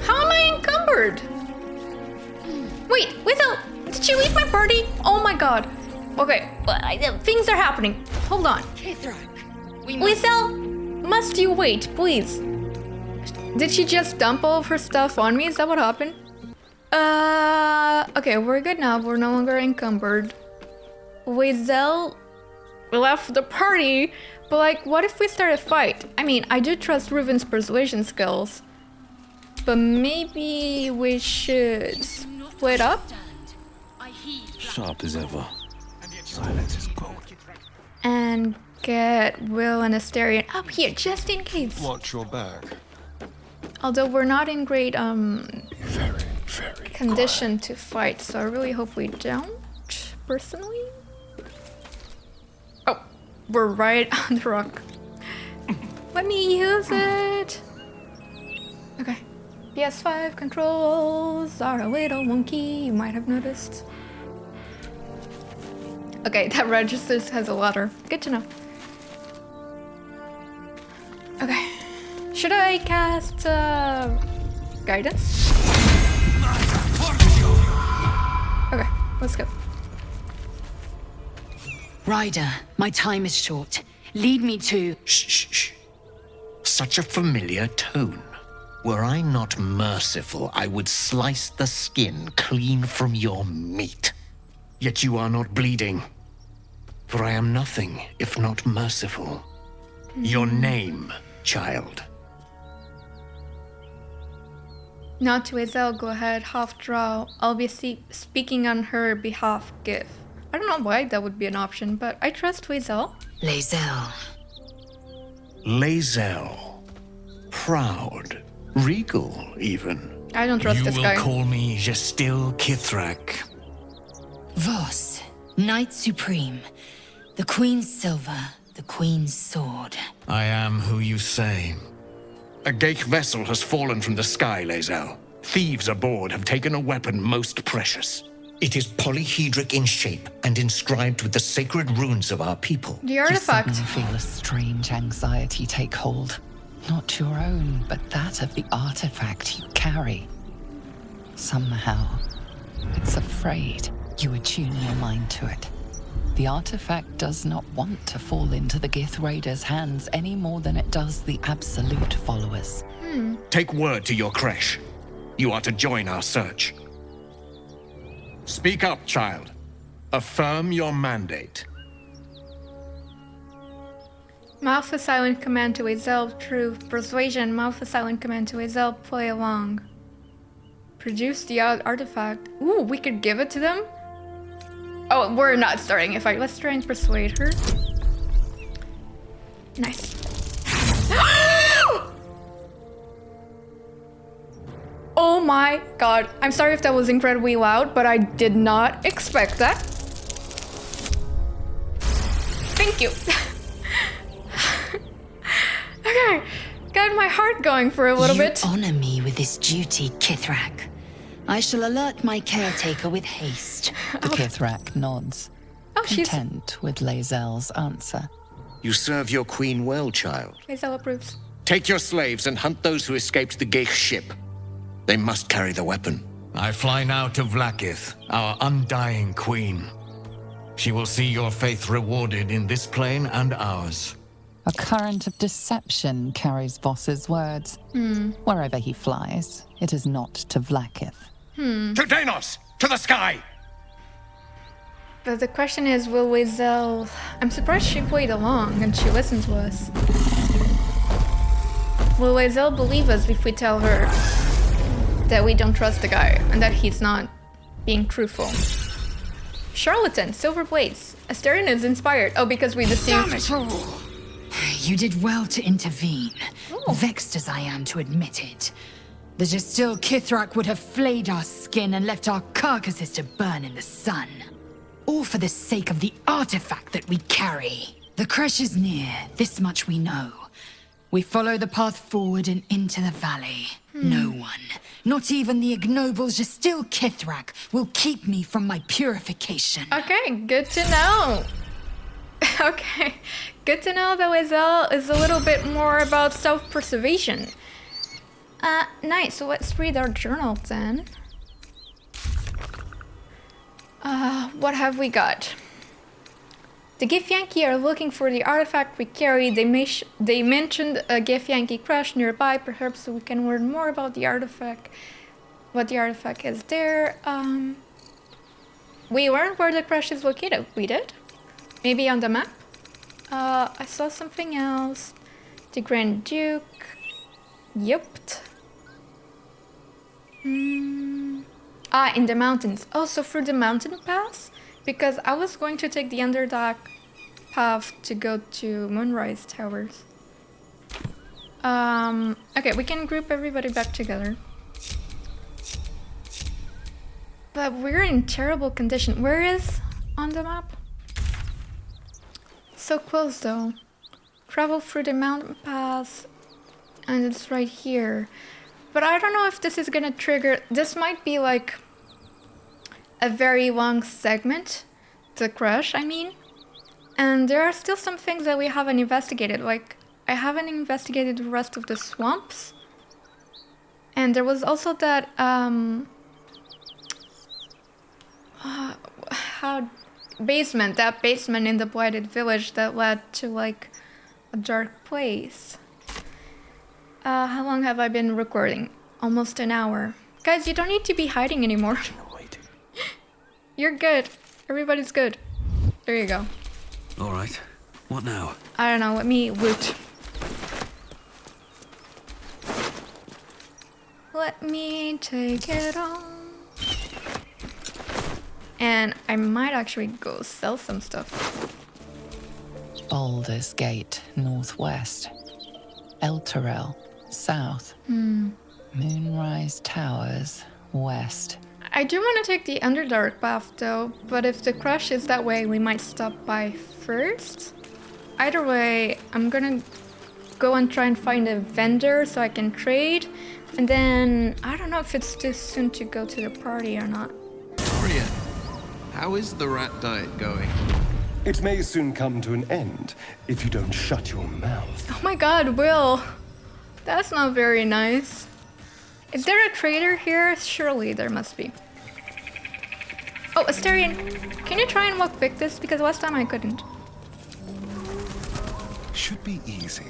How am I encumbered? Wait, Wyll, did you leave my party? Oh my god. Okay, things are happening. Hold on. Wyll, must you wait, please? Did she just dump all of her stuff on me? Is that what happened? Okay, we're good now. We're no longer encumbered. Lae'zel left the party, but like, what if we start a fight? I mean, I do trust Ruvyn's persuasion skills, but maybe we should split up? Sharp as ever. Silence is gold. And get Wyll and Astarion up here, just in case. Watch your back. Although we're not in great, condition to fight, so I really hope we don't, personally. Oh, we're right on the rock. Let me use it. Okay. PS5 controls are a little wonky, you might have noticed. Okay, that registers has a ladder. Good to know. Okay. Should I cast guidance? Okay, let's go. Ryder, my time is short. Lead me to... Shh. Such a familiar tone. Were I not merciful, I would slice the skin clean from your meat. Yet you are not bleeding. For I am nothing if not merciful. Your name, child. Not to Lae'zel, go ahead, half draw. I'll be speaking on her behalf, Gith. I don't know why that would be an option, but I trust Lae'zel. Lae'zel. Proud. Regal, even. I don't trust this guy. You will call me Gestil Kithrak. Voss, Knight Supreme. The Queen's silver, the Queen's sword. I am who you say. A Gake vessel has fallen from the sky, Lae'zel. Thieves aboard have taken a weapon most precious. It is polyhedric in shape and inscribed with the sacred runes of our people. The artifact. You suddenly feel a strange anxiety take hold. Not your own, but that of the artifact you carry. Somehow, it's afraid. You attune your mind to it. The artifact does not want to fall into the Gith Raiders' hands any more than it does the Absolute followers. Take word to your creche. You are to join our search. Speak up, child. Affirm your mandate. Mouth a silent command to Lae'zel through persuasion. Mouth a silent command to Lae'zel, play along. Produce the artifact. Ooh, we could give it to them? Oh, we're not starting a fight. Let's try and persuade her. Nice. Oh my god. I'm sorry if that was incredibly loud, but I did not expect that. Thank you. Okay, got my heart going for a little bit. You honor me with this duty, Kithrak. I shall alert my caretaker with haste. The Kithrak nods, content with Lae'zel's answer. You serve your queen well, child. Lae'zel approves. Take your slaves and hunt those who escaped the Gake ship. They must carry the weapon. I fly now to Vlaakith, our undying queen. She will see your faith rewarded in this plane and ours. A current of deception carries Voss's words. Wherever he flies, it is not to Vlaakith. To Danos! To the sky! But the question is, will Lae'zel... I'm surprised she played along and she listened to us. Will Lae'zel believe us if we tell her that we don't trust the guy and that he's not being truthful? Charlatan, silver blades. Astarion is inspired. Oh, because we deceived... You did well to intervene, vexed as I am to admit it. The Gestil Kithrak would have flayed our skin and left our carcasses to burn in the sun. All for the sake of the artifact that we carry. The creche is near, this much we know. We follow the path forward and into the valley. No one, not even the ignoble Gestil Kithrak, will keep me from my purification. Okay, good to know. Okay, good to know that Lae'zel is a little bit more about self-preservation. Nice, so let's read our journal then. What have we got? The Githyanki are looking for the artifact we carry. They mentioned a Githyanki crash nearby. Perhaps we can learn more about the artifact what the artifact is there. We learned where the crush is located. We did? Maybe on the map? I saw something else. The Grand Duke. Yep. In the mountains. Also through the mountain pass? Because I was going to take the Underdark path to go to Moonrise Towers. Okay, we can group everybody back together. But we're in terrible condition. Where is on the map? So close though. Travel through the mountain pass, and it's right here. But I don't know if this is gonna trigger. This might be like a very long segment, the crush, I mean. And there are still some things that we haven't investigated. Like, I haven't investigated the rest of the swamps. And there was also that, that basement in the Blighted Village that led to, like, a dark place. How long have I been recording? Almost an hour. Guys, you don't need to be hiding anymore. You're good. Everybody's good. There you go. All right. What now? I don't know. Let me loot. Let me take it on. And I might actually go sell some stuff. Baldur's Gate, northwest. Elturel, south. Moonrise Towers, west. I do want to take the Underdark path though, but if the crush is that way, we might stop by first. Either way, I'm gonna go and try and find a vendor so I can trade. And then, I don't know if it's too soon to go to the party or not. Astarion, how is the rat diet going? It may soon come to an end if you don't shut your mouth. Oh my god, Wyll. That's not very nice. Is there a trader here? Surely there must be. Oh, Astarion, can you try and walk pick this? Because last time I couldn't. Should be easy.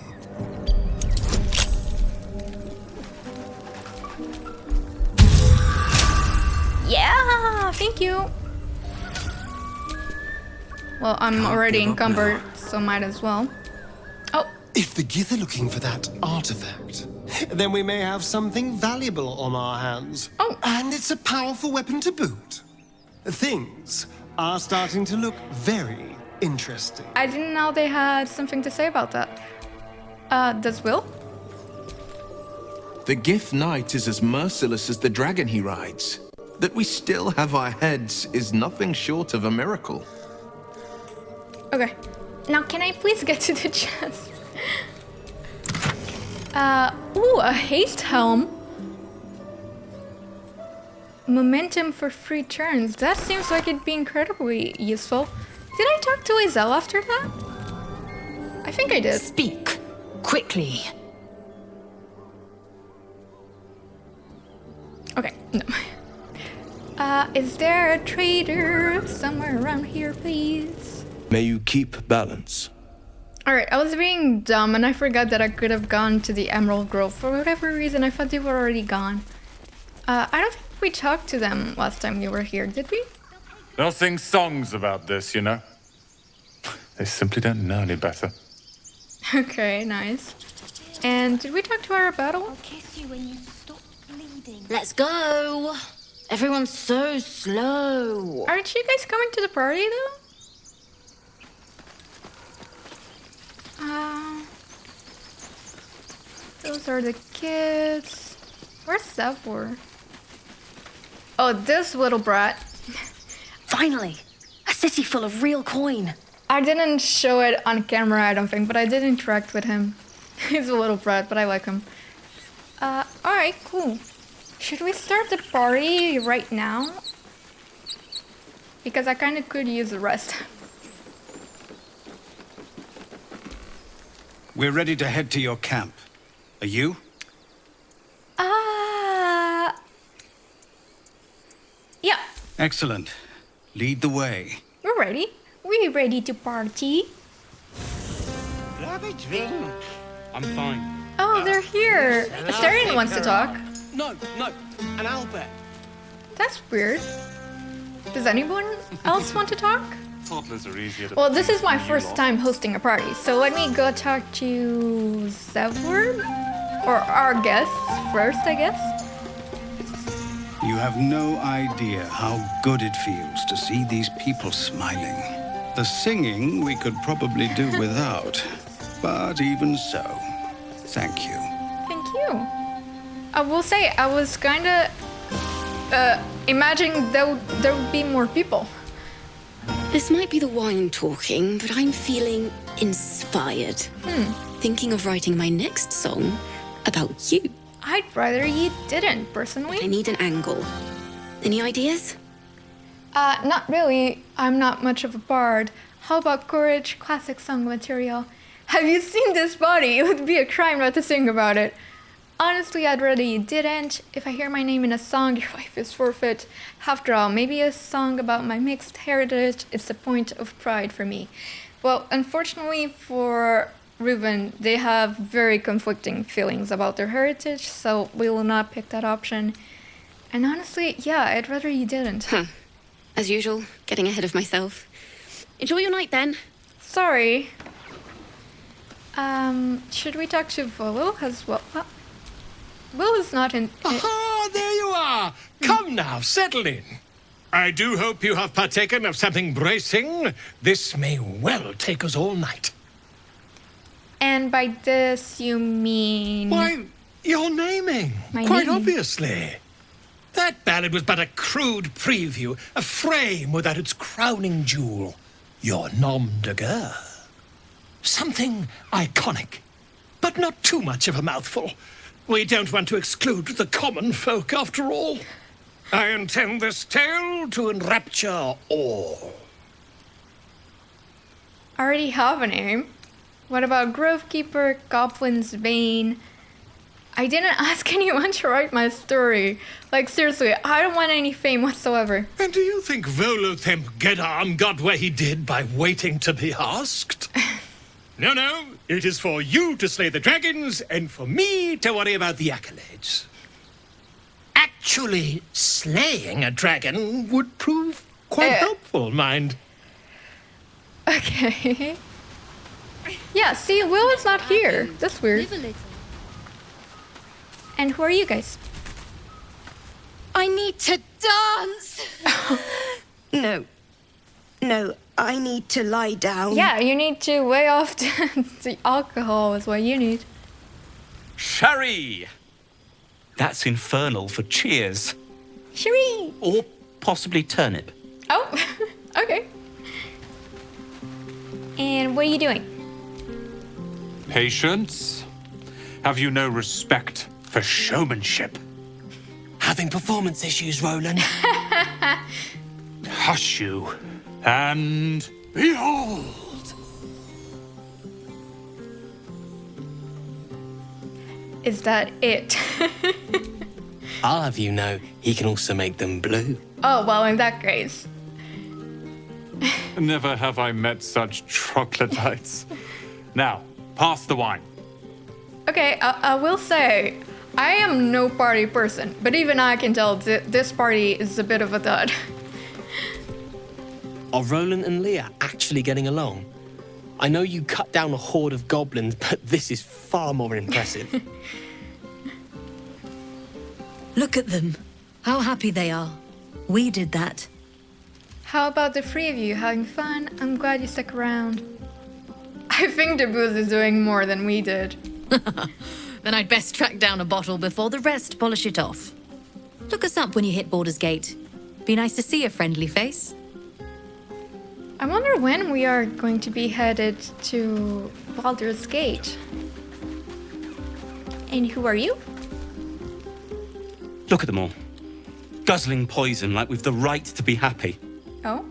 Yeah, thank you. Well, I'm already encumbered, so might as well. Oh. If the Gith are looking for that artifact, then we may have something valuable on our hands. Oh. And it's a powerful weapon to boot. Things are starting to look very interesting. I didn't know they had something to say about that. Does Wyll? The Gith Knight is as merciless as the dragon he rides. That we still have our heads is nothing short of a miracle. Okay. Now, can I please get to the chest? Ooh, a haste helm. Momentum for 3 turns. That seems like it'd be incredibly useful. Did I talk to Lae'zel after that? I think I did. Speak. Quickly. Okay, no. Is there a trader somewhere around here, please? May you keep balance. Alright, I was being dumb and I forgot that I could have gone to the Emerald Grove. For whatever reason, I thought they were already gone. I don't think we talked to them last time you were here, did we? They'll sing songs about this, you know? They simply don't know any better. Okay, nice. And did we talk to our battle? I'll kiss you when you stop bleeding. Let's go. Everyone's so slow. Aren't you guys coming to the party though? Those are the kids. Where's Savor? Oh, this little brat. Finally, a city full of real coin. I didn't show it on camera, I don't think, but I did interact with him. He's a little brat, but I like him. Alright, cool. Should we start the party right now? Because I kinda could use the rest. We're ready to head to your camp. Are you? Yeah. Excellent. Lead the way. We're ready. We're ready to party. Have a drink. I'm fine. Oh, they're here. Astarion wants to talk. no, an owlbear. That's weird. Does anyone else want to talk? Toddlers are easier to... Well, this is my first time hosting a party, so let me go talk to Zevward? Or our guests first, I guess? You have no idea how good it feels to see these people smiling. The singing we could probably do without, but even so, thank you. Thank you. I will say, I was kinda imagining there would be more people. This might be the wine talking, but I'm feeling inspired. Thinking of writing my next song about you. I'd rather you didn't, personally. I need an angle. Any ideas? Not really. I'm not much of a bard. How about courage, classic song material? Have you seen this body? It would be a crime not to sing about it. Honestly, I'd rather you didn't. If I hear my name in a song, your life is forfeit. After all, maybe a song about my mixed heritage is a point of pride for me. Well, unfortunately for Ruvyn, they have very conflicting feelings about their heritage, so we will not pick that option. And honestly, yeah, I'd rather you didn't. Huh. As usual, getting ahead of myself. Enjoy your night then. Sorry. Should we talk to Wyll as well? Wyll is not in... Aha, there you are! Come now, settle in. I do hope you have partaken of something bracing. This may well take us all night. And by this, you mean... Why, you're naming. Quite obviously. That ballad was but a crude preview, a frame without its crowning jewel. Your nom de guerre. Something iconic, but not too much of a mouthful. We don't want to exclude the common folk, after all. I intend this tale to enrapture all. I already have a name. What about Grovekeeper, Goblin's Bane? I didn't ask anyone to write my story. Like, seriously, I don't want any fame whatsoever. And do you think Volothimp Gedam got where he did by waiting to be asked? No, it is for you to slay the dragons and for me to worry about the accolades. Actually, slaying a dragon would prove quite helpful, mind. Okay. Yeah, see, Wyll is not here. That's weird. And who are you guys? I need to dance! No, I need to lie down. Yeah, you need to weigh off the alcohol is what you need. Sherry! That's infernal for cheers. Sherry! Or possibly turnip. Oh, okay. And what are you doing? Patience? Have you no respect for showmanship? Having performance issues, Roland. Hush you. And behold! Is that it? I'll have you know, he can also make them blue. Oh, well, in that case. never have I met such troglodytes. Now, pass the wine. Okay, I will say, I am no party person, but even I can tell this party is a bit of a dud. Are Roland and Leah actually getting along? I know you cut down a horde of goblins, but this is far more impressive. Look at them. How happy they are. We did that. How about the three of you having fun? I'm glad you stuck around. I think the booze is doing more than we did. Then I'd best track down a bottle before the rest polish it off. Look us up when you hit Baldur's Gate. Be nice to see a friendly face. I wonder when we are going to be headed to Baldur's Gate. And who are you? Look at them all. Guzzling poison like we've the right to be happy. Oh?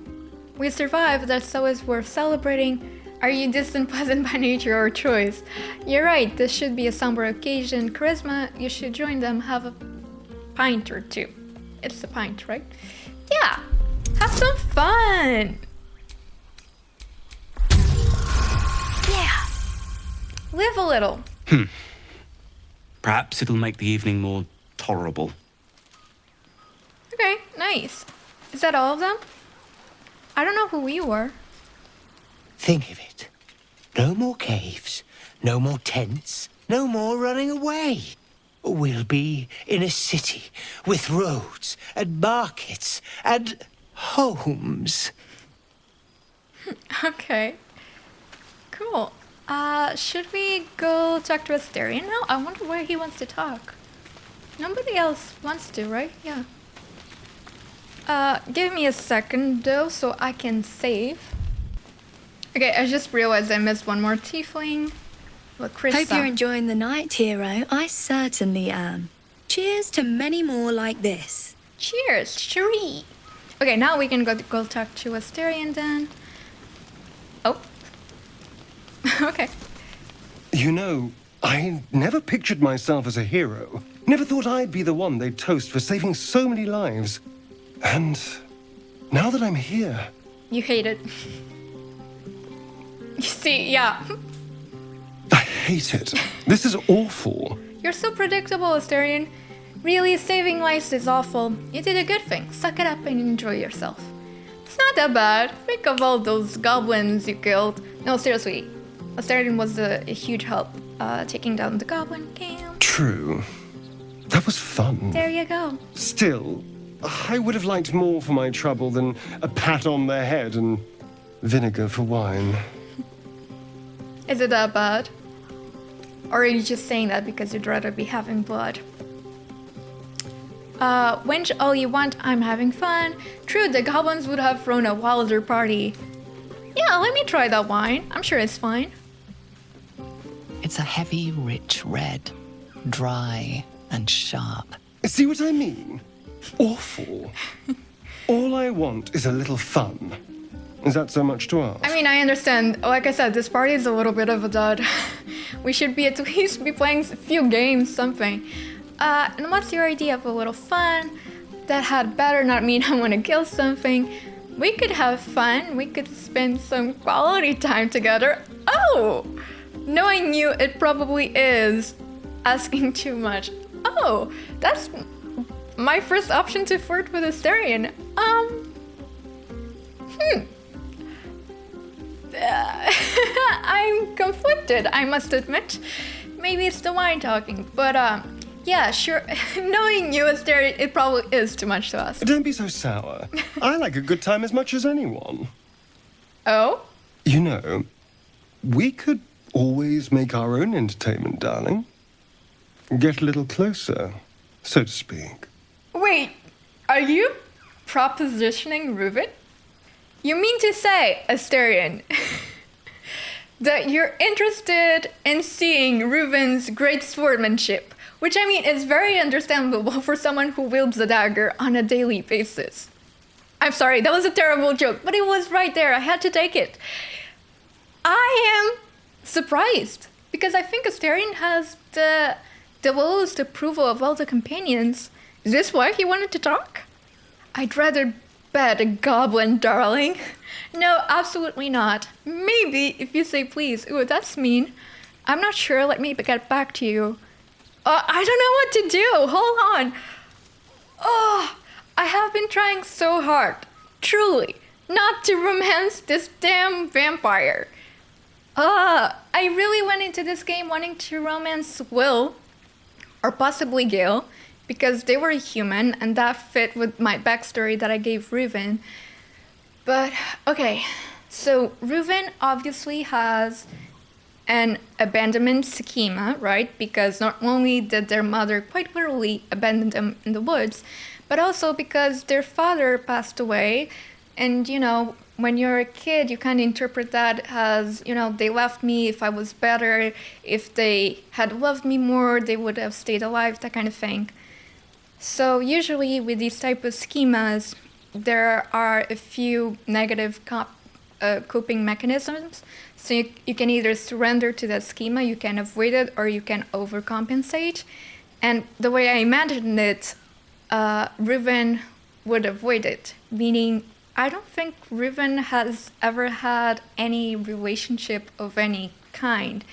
We survived, that's always worth celebrating. Are you distant pleasant by nature or choice? You're right, this should be a somber occasion. Charisma, you should join them, have a pint or two. It's a pint, right? Yeah, have some fun! Yeah, live a little. Perhaps it'll make the evening more tolerable. Okay, nice. Is that all of them? I don't know who you are. Think of it. No more caves, no more tents, no more running away. We'll be in a city with roads and markets and homes. Okay. Cool. Should we go talk to Astarion now? I wonder where he wants to talk. Nobody else wants to, right? Yeah. Give me a second though, so I can save. Okay, I just realized I missed one more tiefling. Well, Hope you're enjoying the night, hero. I certainly am. Cheers to many more like this. Cheers, cheery. Okay, now we can go talk to Astarion then. Oh. Okay. You know, I never pictured myself as a hero. Never thought I'd be the one they'd toast for saving so many lives. And now that I'm here... You hate it. You see, yeah. I hate it. This is awful. You're so predictable, Astarion. Really, saving lives is awful. You did a good thing. Suck it up and enjoy yourself. It's not that bad. Think of all those goblins you killed. No, seriously. Astarion was a huge help taking down the goblin camp. True. That was fun. There you go. Still, I would have liked more for my trouble than a pat on the head and vinegar for wine. Is it that bad? Or are you just saying that because you'd rather be having blood? Wench all you want, I'm having fun. True, the goblins would have thrown a wilder party. Yeah, let me try that wine. I'm sure it's fine. It's a heavy, rich red, dry and sharp. See what I mean? Awful. All I want is a little fun. Is that so much to ask? I mean, I understand. Like I said, this party is a little bit of a dud. We should be at least be playing a few games, something. And what's your idea of a little fun? That had better not mean I want to kill something. We could have fun. We could spend some quality time together. Oh! Knowing you, it probably is asking too much. Oh, that's my first option to flirt with Astarion. I'm conflicted, I must admit. Maybe it's the wine talking, but yeah, sure. Knowing you, Astarion, it probably is too much to ask. Don't be so sour. I like a good time as much as anyone. Oh? You know, we could always make our own entertainment, darling. Get a little closer, so to speak. Wait, are you propositioning Ruvyn? You mean to say, Astarion, that you're interested in seeing Ruvyn's great swordmanship, which I mean is very understandable for someone who wields a dagger on a daily basis. I'm sorry, that was a terrible joke, but it was right there. I had to take it. I am surprised because I think Astarion has the lowest approval of all the companions. Is this why he wanted to talk? I'd rather bet a goblin, darling. No, absolutely not. Maybe if you say please. Ooh, that's mean. I'm not sure. Let me get back to you. I don't know what to do. Hold on. Oh, I have been trying so hard, truly, not to romance this damn vampire. I really went into this game wanting to romance Wyll, or possibly Gale, because they were human and that fit with my backstory that I gave Ruvyn. But, okay, so Ruvyn obviously has an abandonment schema, right? Because not only did their mother quite literally abandon them in the woods, but also because their father passed away. And, you know, when you're a kid, you kind of interpret that as, you know, they left me. If I was better, if they had loved me more, they would have stayed alive, that kind of thing. So usually with these type of schemas, there are a few negative coping mechanisms. So you can either surrender to that schema, you can avoid it, or you can overcompensate. And the way I imagined it, Ruvyn would avoid it, meaning I don't think Ruvyn has ever had any relationship of any kind.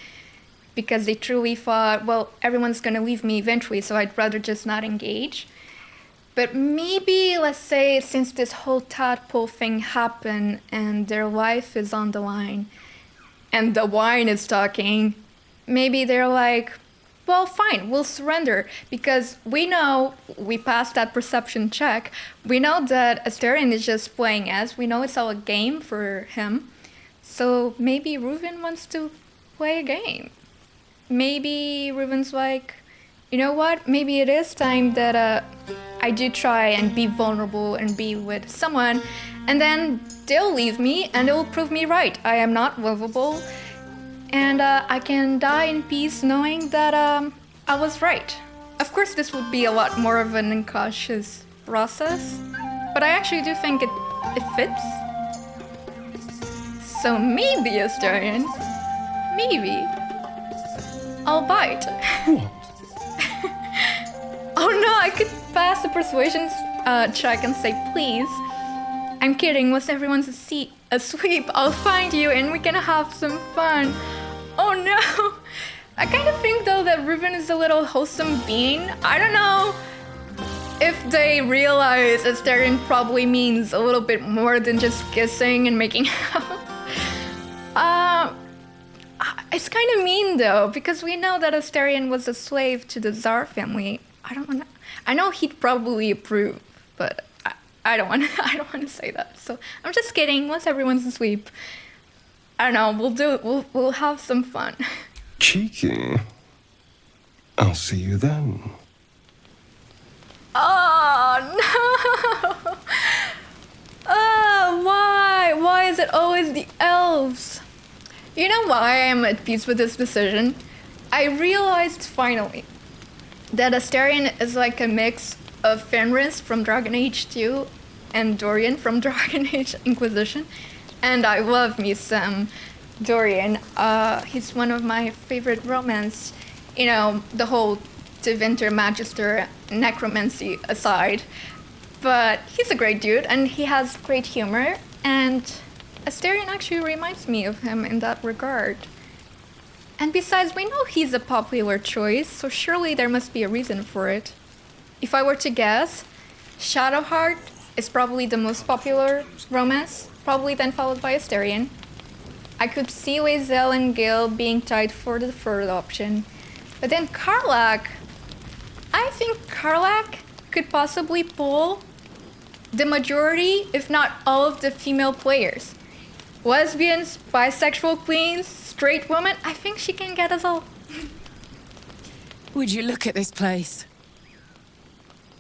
because they truly thought, well, everyone's gonna leave me eventually, so I'd rather just not engage. But maybe, let's say, since this whole tadpole thing happened and their life is on the line and the wine is talking, maybe they're like, well, fine, we'll surrender, because we know, we passed that perception check, we know that Astarion is just playing as, we know it's all a game for him, so maybe Ruvyn wants to play a game. Maybe Ruvyn's like, you know what, maybe it is time that I do try and be vulnerable and be with someone, and then they'll leave me and they'll prove me right. I am not lovable, and I can die in peace knowing that I was right. Of course, this would be a lot more of an incautious process, but I actually do think it fits. So maybe, Astarion, maybe I'll bite. Oh no, I could pass the persuasion check and say, please. I'm kidding, once everyone's asleep, I'll find you and we can have some fun. Oh no! I kind of think though that Ruvyn is a little wholesome being. I don't know if they realize Astarion probably means a little bit more than just kissing and making out. It's kind of mean though, because we know that Astarion was a slave to the Tsar family. I know he'd probably approve, but I don't want to say that. So I'm just kidding. Once everyone's asleep, I don't know. We'll have some fun. Cheeky. I'll see you then. Oh no! Oh, why? Why is it always the elves? You know why I am at peace with this decision? I realized finally that Astarion is like a mix of Fenris from Dragon Age 2 and Dorian from Dragon Age Inquisition. And I love me some Dorian. He's one of my favorite romance. You know, the whole Tevinter Magister necromancy aside. But he's a great dude and he has great humor. And Astarion actually reminds me of him in that regard. And besides, we know he's a popular choice, so surely there must be a reason for it. If I were to guess, Shadowheart is probably the most popular romance, probably then followed by Astarion. I could see Lae'zel and Gale being tied for the third option. But then Karlach, I think Karlach could possibly pull the majority, if not all of the female players. Lesbians, bisexual queens, straight women, I think she can get us all. Would you look at this place?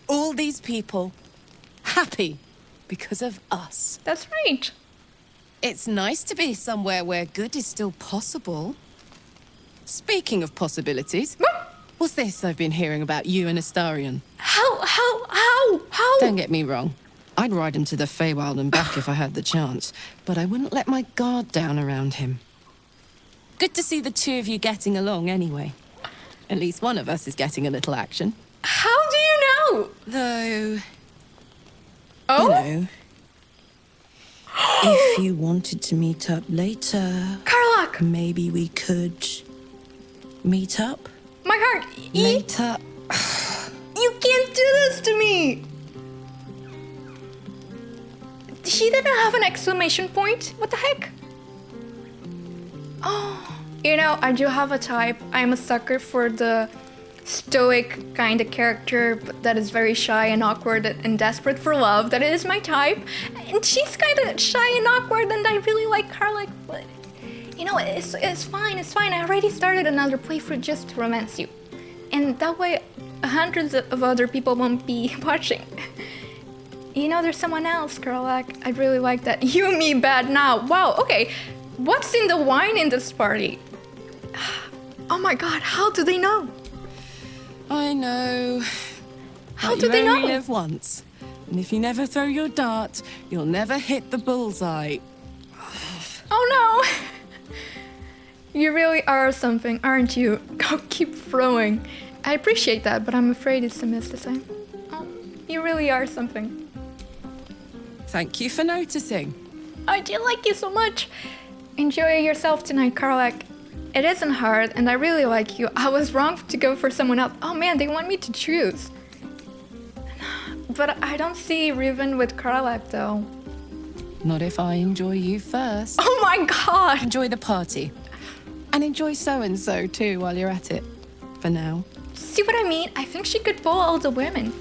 All these people happy because of us. That's right. It's nice to be somewhere where good is still possible. Speaking of possibilities, what's this I've been hearing about you and Astarion? How? Don't get me wrong. I'd ride him to the Feywild and back if I had the chance, but I wouldn't let my guard down around him. Good to see the two of you getting along anyway. At least one of us is getting a little action. How do you know? Though... Oh? You know, if you wanted to meet up later... Karlach! Maybe we could... meet up? My heart! Later... You can't do this to me! She didn't have an exclamation point? What the heck? Oh, you know, I do have a type. I'm a sucker for the stoic kind of character that is very shy and awkward and desperate for love. That is my type. And she's kind of shy and awkward and I really like Karlach, but you know, it's fine, it's fine. I already started another playthrough just to romance you. And that way, hundreds of other people won't be watching. You know, there's someone else, Karlach. I really like that. You and me bad now. Wow, okay. What's in the wine in this party? Oh my god, how do they know? I know. How do they know? You only live once. And if you never throw your dart, you'll never hit the bullseye. Oh no! You really are something, aren't you? Go keep throwing. I appreciate that, but I'm afraid it's a miss this time. Oh, you really are something. Thank you for noticing. I do like you so much. Enjoy yourself tonight, Karlach. it isn't hard, and I really like you. I was wrong to go for someone else. Oh man, they want me to choose. But I don't see Ruvyn with Karlach though. Not if I enjoy you first. Oh my god! Enjoy the party. And enjoy so-and-so too while you're at it. For now. See what I mean? I think she could pull all the women.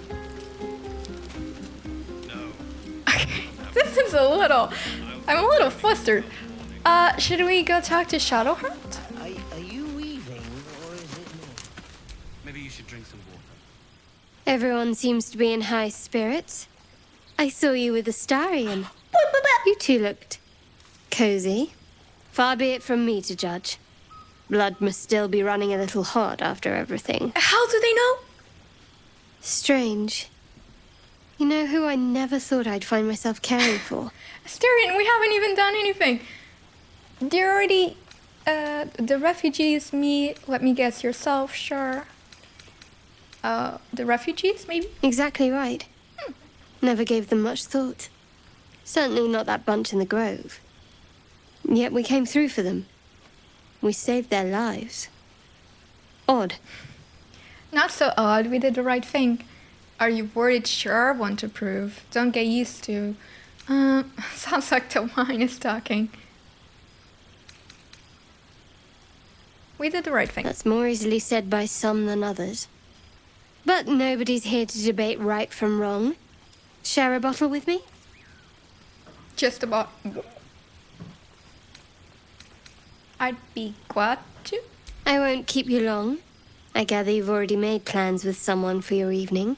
Okay, this is I'm a little flustered. Should we go talk to Shadowheart? Are you weaving, or is it me? Maybe you should drink some water. Everyone seems to be in high spirits. I saw you with Astarion. You two looked cozy. Far be it from me to judge. Blood must still be running a little hot after everything. How do they know? Strange. You know who I never thought I'd find myself caring for? Astarion, we haven't even done anything. They're already, the refugees, me, let me guess, yourself, sure. The refugees, maybe? Exactly right. Never gave them much thought. Certainly not that bunch in the grove. Yet we came through for them. We saved their lives. Odd. Not so odd, we did the right thing. Are you worried? Sure, want to prove. Don't get used to. Sounds like the wine is talking. We did the right thing. That's more easily said by some than others. But nobody's here to debate right from wrong. Share a bottle with me? Just about. I'd be glad to. I won't keep you long. I gather you've already made plans with someone for your evening.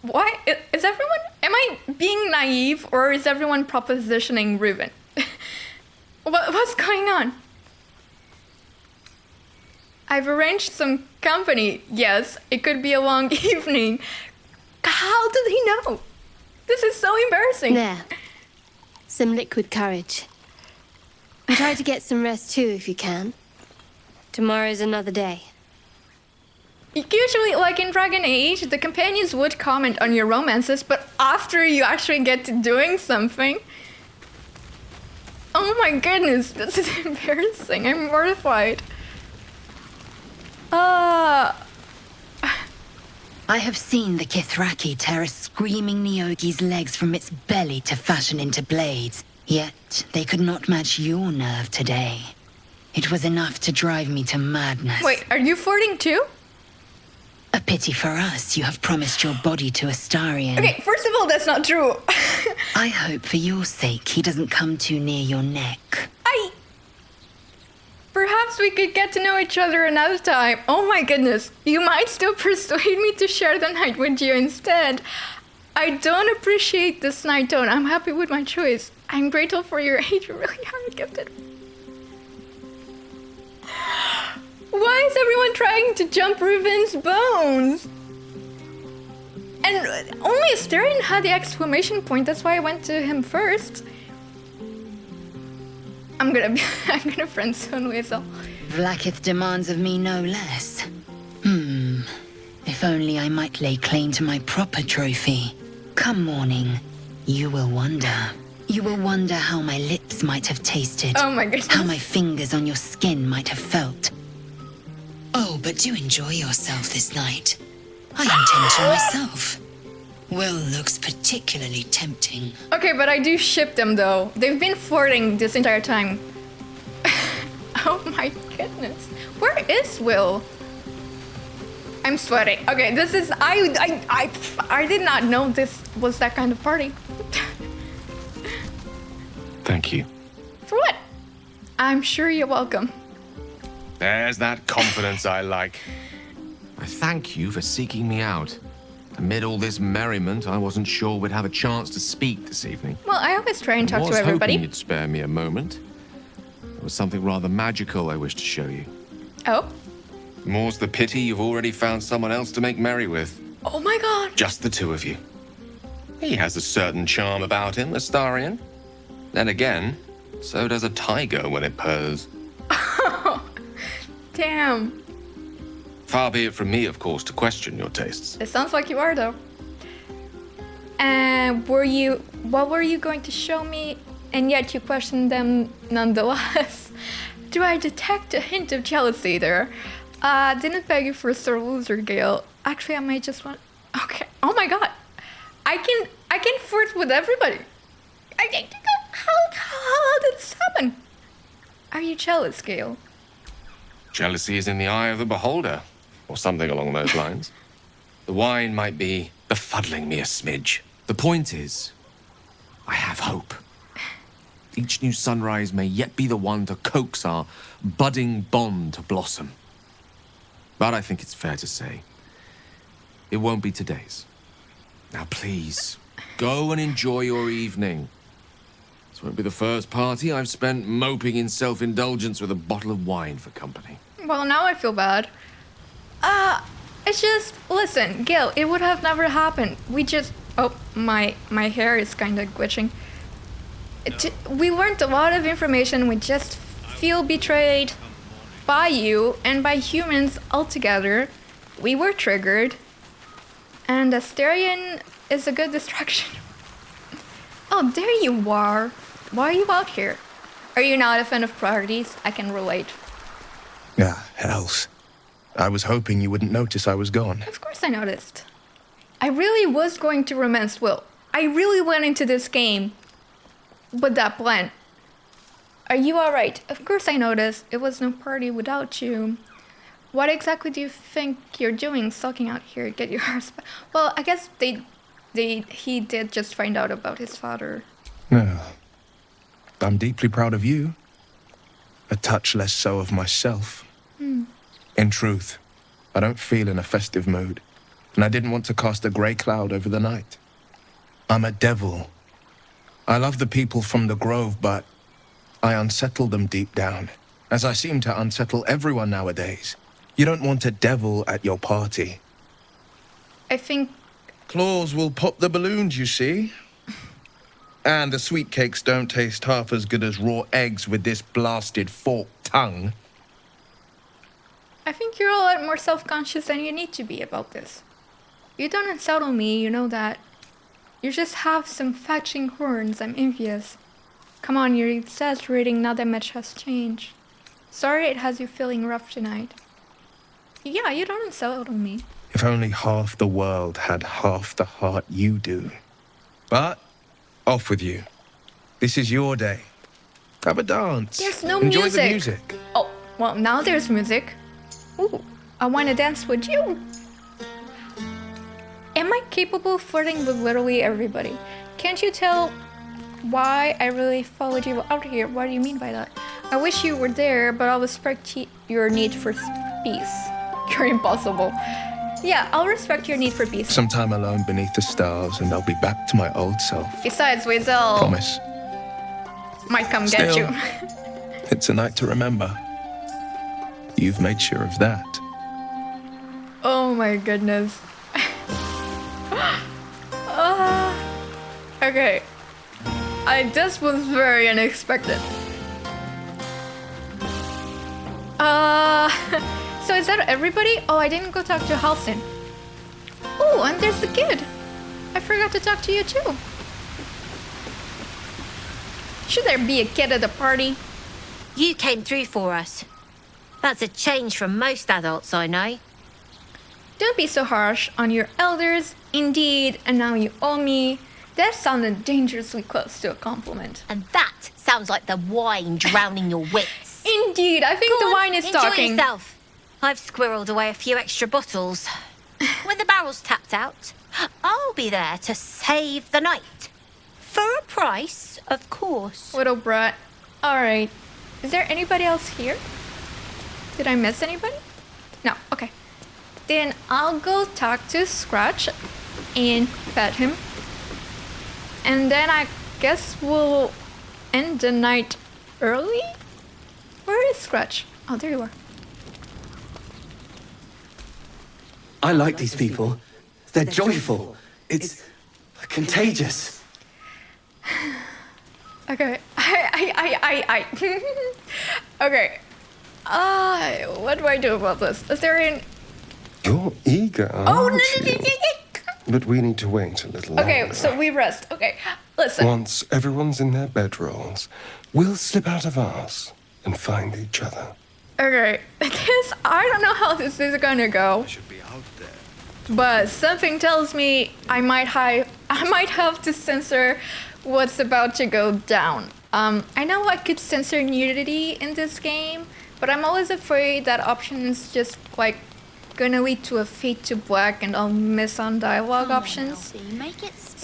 Why? Is everyone... Am I being naive, or is everyone propositioning Ruvyn? What's going on? I've arranged some company. Yes, it could be a long evening. How do they know? This is so embarrassing. There. Some liquid courage. And try to get some rest too if you can. Tomorrow's another day. Usually, like in Dragon Age, the companions would comment on your romances, but after you actually get to doing something... Oh my goodness, this is embarrassing. I'm mortified. I have seen the Githyanki tear a screaming Neogi's legs from its belly to fashion into blades. Yet, they could not match your nerve today. It was enough to drive me to madness. Wait, are you flirting too? A pity for us, you have promised your body to Astarion. Okay, first of all, that's not true. I hope for your sake he doesn't come too near your neck. Perhaps we could get to know each other another time. Oh my goodness, you might still persuade me to share the night with you instead. I don't appreciate this night tone. I'm happy with my choice. I'm grateful for your age. You really are gifted. Why is everyone trying to jump Ruvyn's bones? And only Astarion had the exclamation point. That's why I went to him first. I'm gonna friendzone Lae'zel. Vlaakith demands of me no less. If only I might lay claim to my proper trophy. Come morning, you will wonder. You will wonder how my lips might have tasted. Oh my goodness. How my fingers on your skin might have felt. Oh, but do enjoy yourself this night. I intend to myself. Wyll looks particularly tempting. Okay, but I do ship them though. They've been flirting this entire time. Oh my goodness. Where is Wyll? I'm sweating. Okay, this is I did not know this was that kind of party. Thank you. For what? I'm sure you're welcome. There's that confidence I like. I thank you for seeking me out. Amid all this merriment, I wasn't sure we'd have a chance to speak this evening. Well, I always try and talk to I everybody. was hoping you'd spare me a moment. There was something rather magical I wish to show you. Oh? More's the pity you've already found someone else to make merry with. Oh my god. Just the two of you. He has a certain charm about him, Astarion. Then again, so does a tiger when it purrs. Damn. Far be it from me, of course, to question your tastes. It sounds like you are, though. And what were you going to show me? And yet you questioned them nonetheless. Do I detect a hint of jealousy there? Didn't beg you for a sore loser, Gale. Actually, I might just want... Okay. Oh my god. I can flirt with everybody. How did this happen? Are you jealous, Gale? Jealousy is in the eye of the beholder, or something along those lines. The wine might be befuddling me a smidge. The point is, I have hope. Each new sunrise may yet be the one to coax our budding bond to blossom. But I think it's fair to say, it won't be today's. Now please, go and enjoy your evening. This won't be the first party I've spent moping in self-indulgence with a bottle of wine for company. Well, now I feel bad. It's just, listen, Gale, it would have never happened. We just, oh, my hair is kind of glitching. We learned a lot of information. We just feel betrayed by you and by humans altogether. We were triggered. And Astarion is a good distraction. Oh, there you are. Why are you out here? Are you not a fan of priorities? I can relate. Ah, hells. I was hoping you wouldn't notice I was gone. Of course I noticed. I really was going to romance Wyll. I really went into this game with that plan. Are you alright? Of course I noticed. It was no party without you. What exactly do you think you're doing sulking out here? Get your horse back? Well, I guess he did just find out about his father. No. I'm deeply proud of you. A touch less so of myself. In truth, I don't feel in a festive mood, and I didn't want to cast a grey cloud over the night. I'm a devil. I love the people from the Grove, but I unsettle them deep down, as I seem to unsettle everyone nowadays. You don't want a devil at your party. I think... Claws will pop the balloons, you see. And the sweet cakes don't taste half as good as raw eggs with this blasted forked tongue. I think you're a lot more self-conscious than you need to be about this. You don't unsettle me, you know that. You just have some fetching horns. I'm envious. Come on, you're exaggerating. Not that much has changed. Sorry it has you feeling rough tonight. Yeah, you don't unsettle me. If only half the world had half the heart you do. But, off with you. This is your day. Have a dance. There's no Enjoy music. the music. Oh, well, now there's music. Ooh, I want to dance with you. Am I capable of flirting with literally everybody? Can't you tell why I really followed you out here? What do you mean by that? I wish you were there, but I'll respect your need for peace. You're impossible. Yeah, I'll respect your need for peace. Some time alone beneath the stars, and I'll be back to my old self. Besides, Lae'zel Promise. might come get you. It's a night to remember. You've made sure of that. Oh my goodness. Okay. This was very unexpected. So is that everybody? Oh, I didn't go talk to Halsin. Oh, and there's the kid. I forgot to talk to you too. Should there be a kid at the party? You came through for us. That's a change from most adults I know. Don't be so harsh on your elders. Indeed, and now you owe me. That sounded dangerously close to a compliment. And that sounds like the wine drowning your wits. Indeed, I think the wine is talking. Enjoy yourself. I've squirreled away a few extra bottles. When the barrel's tapped out, I'll be there to save the night. For a price, of course. Little brat. Alright. Is there anybody else here? Did I miss anybody? No, okay. Then I'll go talk to Scratch and pet him. And then I guess we'll end the night early? Where is Scratch? Oh, there you are. I like these people. They're joyful. It's contagious. Okay. Okay. What do I do about this? Is there an... You're eager, aren't you? But we need to wait a little Okay, longer. so we rest. Okay, listen. Once everyone's in their bedrolls, we'll slip out of ours and find each other. Okay, I don't know how this is gonna go. But something tells me I might have to censor what's about to go down. I know I could censor nudity in this game, but I'm always afraid that option is just like gonna lead to a fade to black and I'll miss on dialogue options.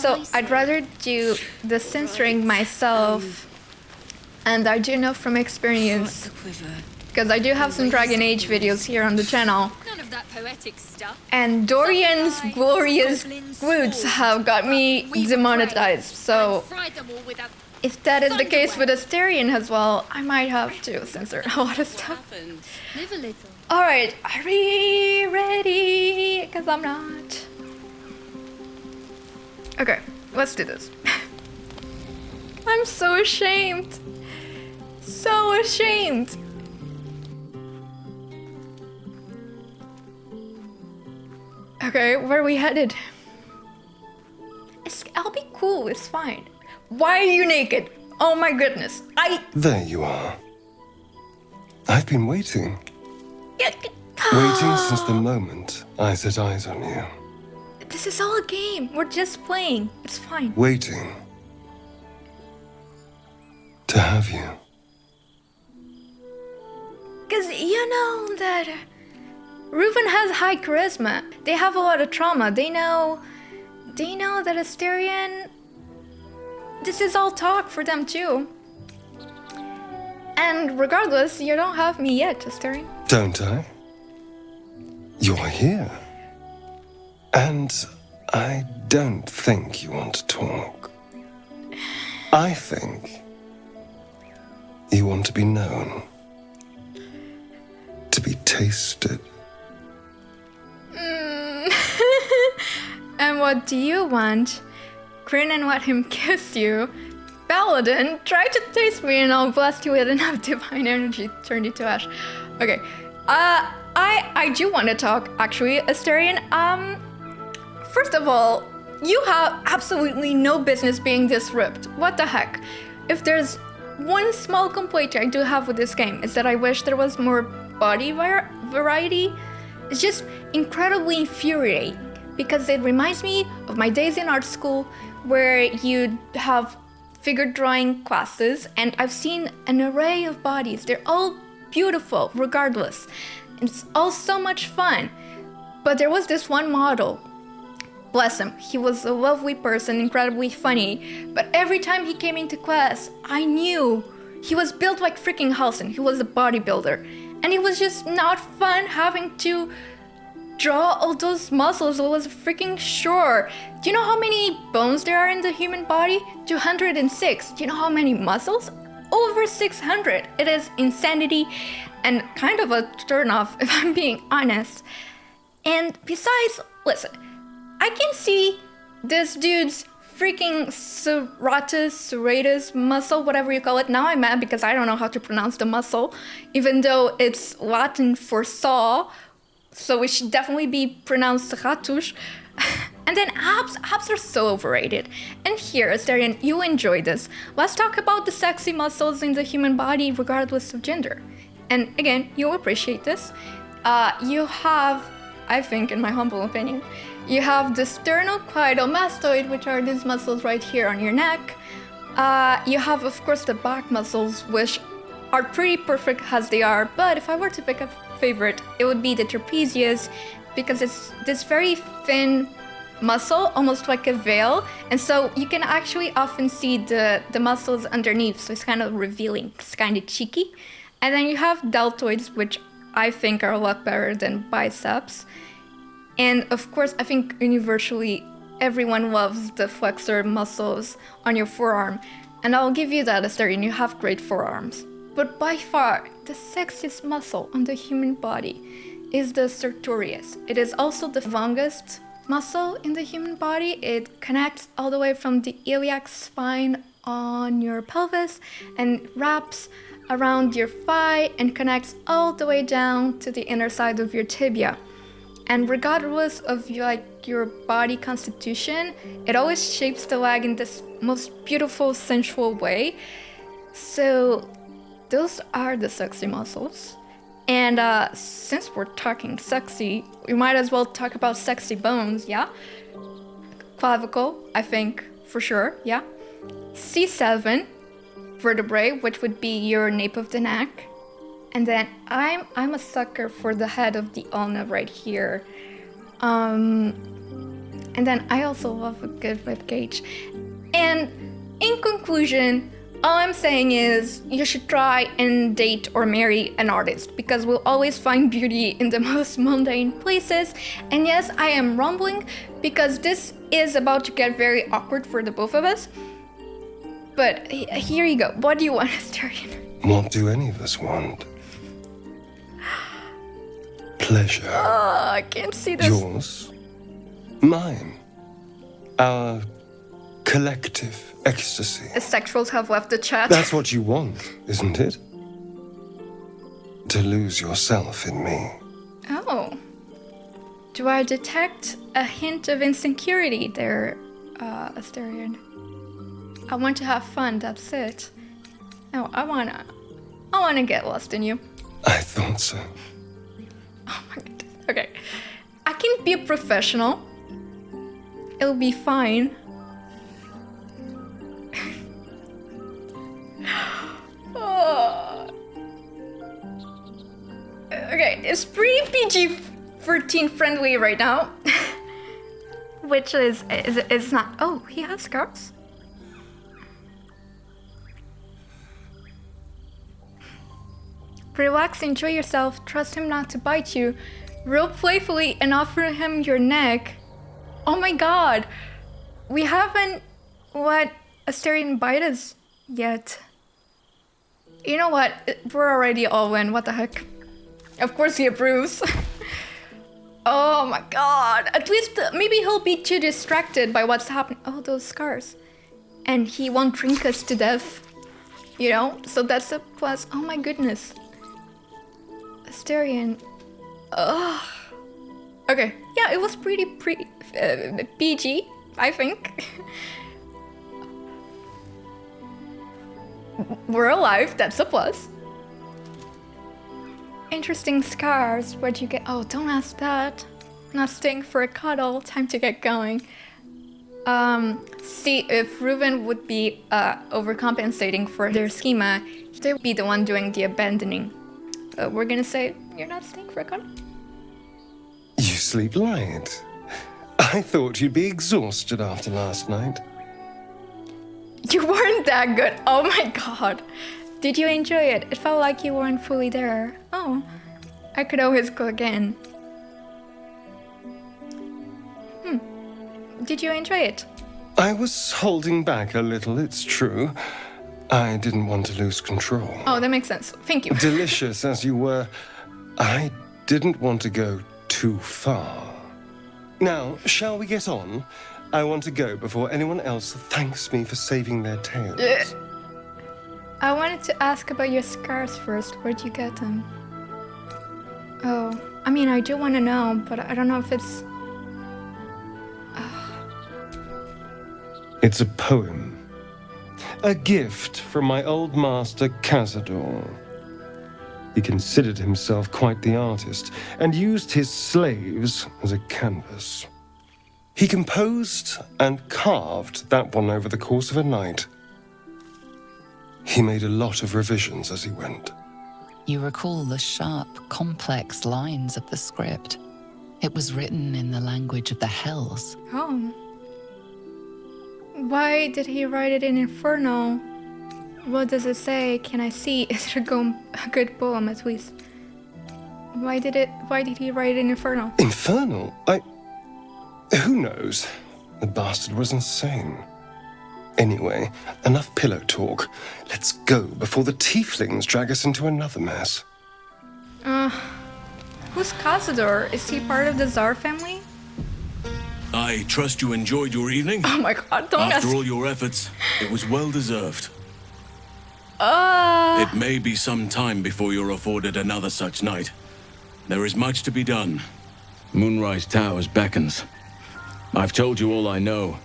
So I'd rather do the censoring myself, and I do know from experience, because I do have some Dragon Age videos here on the channel. None of that poetic stuff. And Dorian's glorious glutes have got me demonetized, so if that is the case with Astarion as well, I might have to censor a lot of stuff. Live a little. Alright, are we ready? Because I'm not. Okay, let's do this. I'm so ashamed. So ashamed. Okay, where are we headed? I'll be cool, it's fine. Why are you naked? Oh my goodness, There you are. I've been waiting. Waiting since the moment I set eyes on you. This is all a game, we're just playing, it's fine. Waiting to have you. Because you know that Ruvyn has high charisma. They have a lot of trauma. They know that Astarion, this is all talk for them too. And regardless, you don't have me yet, Astarion. Don't I? You're here. And I don't think you want to talk. I think you want to be known. To be tasted. And what do you want? Grin and let him kiss you. Paladin, try to taste me and I'll blast you with enough divine energy to turn you to ash. Okay, I do want to talk, actually, Astarion. First of all, you have absolutely no business being this ripped. What the heck? If there's one small complaint I do have with this game, is that I wish there was more body variety. It's just incredibly infuriating, because it reminds me of my days in art school where you'd have figure drawing classes, and I've seen an array of bodies. They're all beautiful regardless. It's all so much fun. But there was this one model. Bless him, he was a lovely person, incredibly funny, but every time he came into class, I knew he was built like freaking Halson. He was a bodybuilder, and it was just not fun having to draw all those muscles. It was a freaking chore. Do you know how many bones there are in the human body? 206. Do you know how many muscles? Over 600. It is insanity and kind of a turnoff, if I'm being honest. And besides, listen, I can see this dude's freaking serratus muscle, whatever you call it. Now I'm mad because I don't know how to pronounce the muscle, even though it's Latin for saw, so it should definitely be pronounced ratus. And then abs are so overrated. And here, Astarion, you enjoy this. Let's talk about the sexy muscles in the human body regardless of gender. And again, you'll appreciate this. You have, I think, in my humble opinion, you have the sternocleidomastoid, which are these muscles right here on your neck. You have, of course, the back muscles, which are pretty perfect as they are, but if I were to pick a favorite, it would be the trapezius, because it's this very thin muscle, almost like a veil, and so you can actually often see the muscles underneath, so it's kind of revealing, it's kind of cheeky. And then you have deltoids, which I think are a lot better than biceps. And of course, I think universally everyone loves the flexor muscles on your forearm, and I'll give you that, Astarion, you have great forearms. But by far, the sexiest muscle on the human body is the sartorius. It is also the longest muscle in the human body. It connects all the way from the iliac spine on your pelvis and wraps around your thigh and connects all the way down to the inner side of your tibia. And regardless of your body constitution, it always shapes the leg in this most beautiful, sensual way. So those are the sexy muscles. And since we're talking sexy, we might as well talk about sexy bones, yeah? Clavicle, I think, for sure, yeah? C7 vertebrae, which would be your nape of the neck. And then I'm a sucker for the head of the ulna right here. And then I also love a good rib cage. And in conclusion, all I'm saying is you should try and date or marry an artist, because we'll always find beauty in the most mundane places. And yes, I am rumbling because this is about to get very awkward for the both of us. But here you go. What do you want, Astarion? What do any of us want? Pleasure. Oh, I can't see this. Yours. Mine. Our collective ecstasy. The sexuals have left the chat. That's what you want, isn't it? To lose yourself in me. Oh. Do I detect a hint of insecurity there, Astarion? I want to have fun, that's it. No, I wanna get lost in you. I thought so. Oh my goodness. Okay. I can be a professional. It'll be fine. Oh. Okay, it's pretty PG-13 friendly right now. Which is not. Oh, he has scars? Relax, enjoy yourself, trust him not to bite you. Roll playfully and offer him your neck. Oh my god! We haven't let Astarion bite us yet. You know what? We're already all in, what the heck? Of course he approves. Oh my god. At least maybe he'll be too distracted by what's happening. Oh, those scars. And he won't drink us to death. You know? So that's a plus. Oh my goodness. Astarion. Ugh. Okay. Yeah, it was pretty PG, I think. We're alive, that's a plus. Interesting scars. Where'd you get? Oh, don't ask that. Not staying for a cuddle. Time to get going. See, if Ruvyn would be overcompensating for their schema, they would be the one doing the abandoning. We're gonna say, you're not staying for a cuddle? You sleep light. I thought you'd be exhausted after last night. You weren't that good. Oh my god. Did you enjoy it? It felt like you weren't fully there. Oh, I could always go again. Did you enjoy it? I was holding back a little, it's true. I didn't want to lose control. Oh, that makes sense. Thank you. Delicious as you were, I didn't want to go too far. Now, shall we get on? I want to go before anyone else thanks me for saving their tails. I wanted to ask about your scars first. Where'd you get them? Oh, I mean, I do want to know, but I don't know if it's... It's a poem. A gift from my old master, Cazador. He considered himself quite the artist and used his slaves as a canvas. He composed and carved that one over the course of a night. He made a lot of revisions as he went. You recall the sharp, complex lines of the script. It was written in the language of the Hells. Oh. Why did he write it in Infernal? What does it say? Can I see? Is it a good poem at least? Why did he write it in Infernal? Infernal? Who knows? The bastard was insane. Anyway, enough pillow talk. Let's go before the tieflings drag us into another mess. Who's Cazador? Is he part of the Tsar family? I trust you enjoyed your evening. Oh my god, don't ask. After all your efforts, it was well deserved. It may be some time before you're afforded another such night. There is much to be done. Moonrise Towers beckons. I've told you all I know.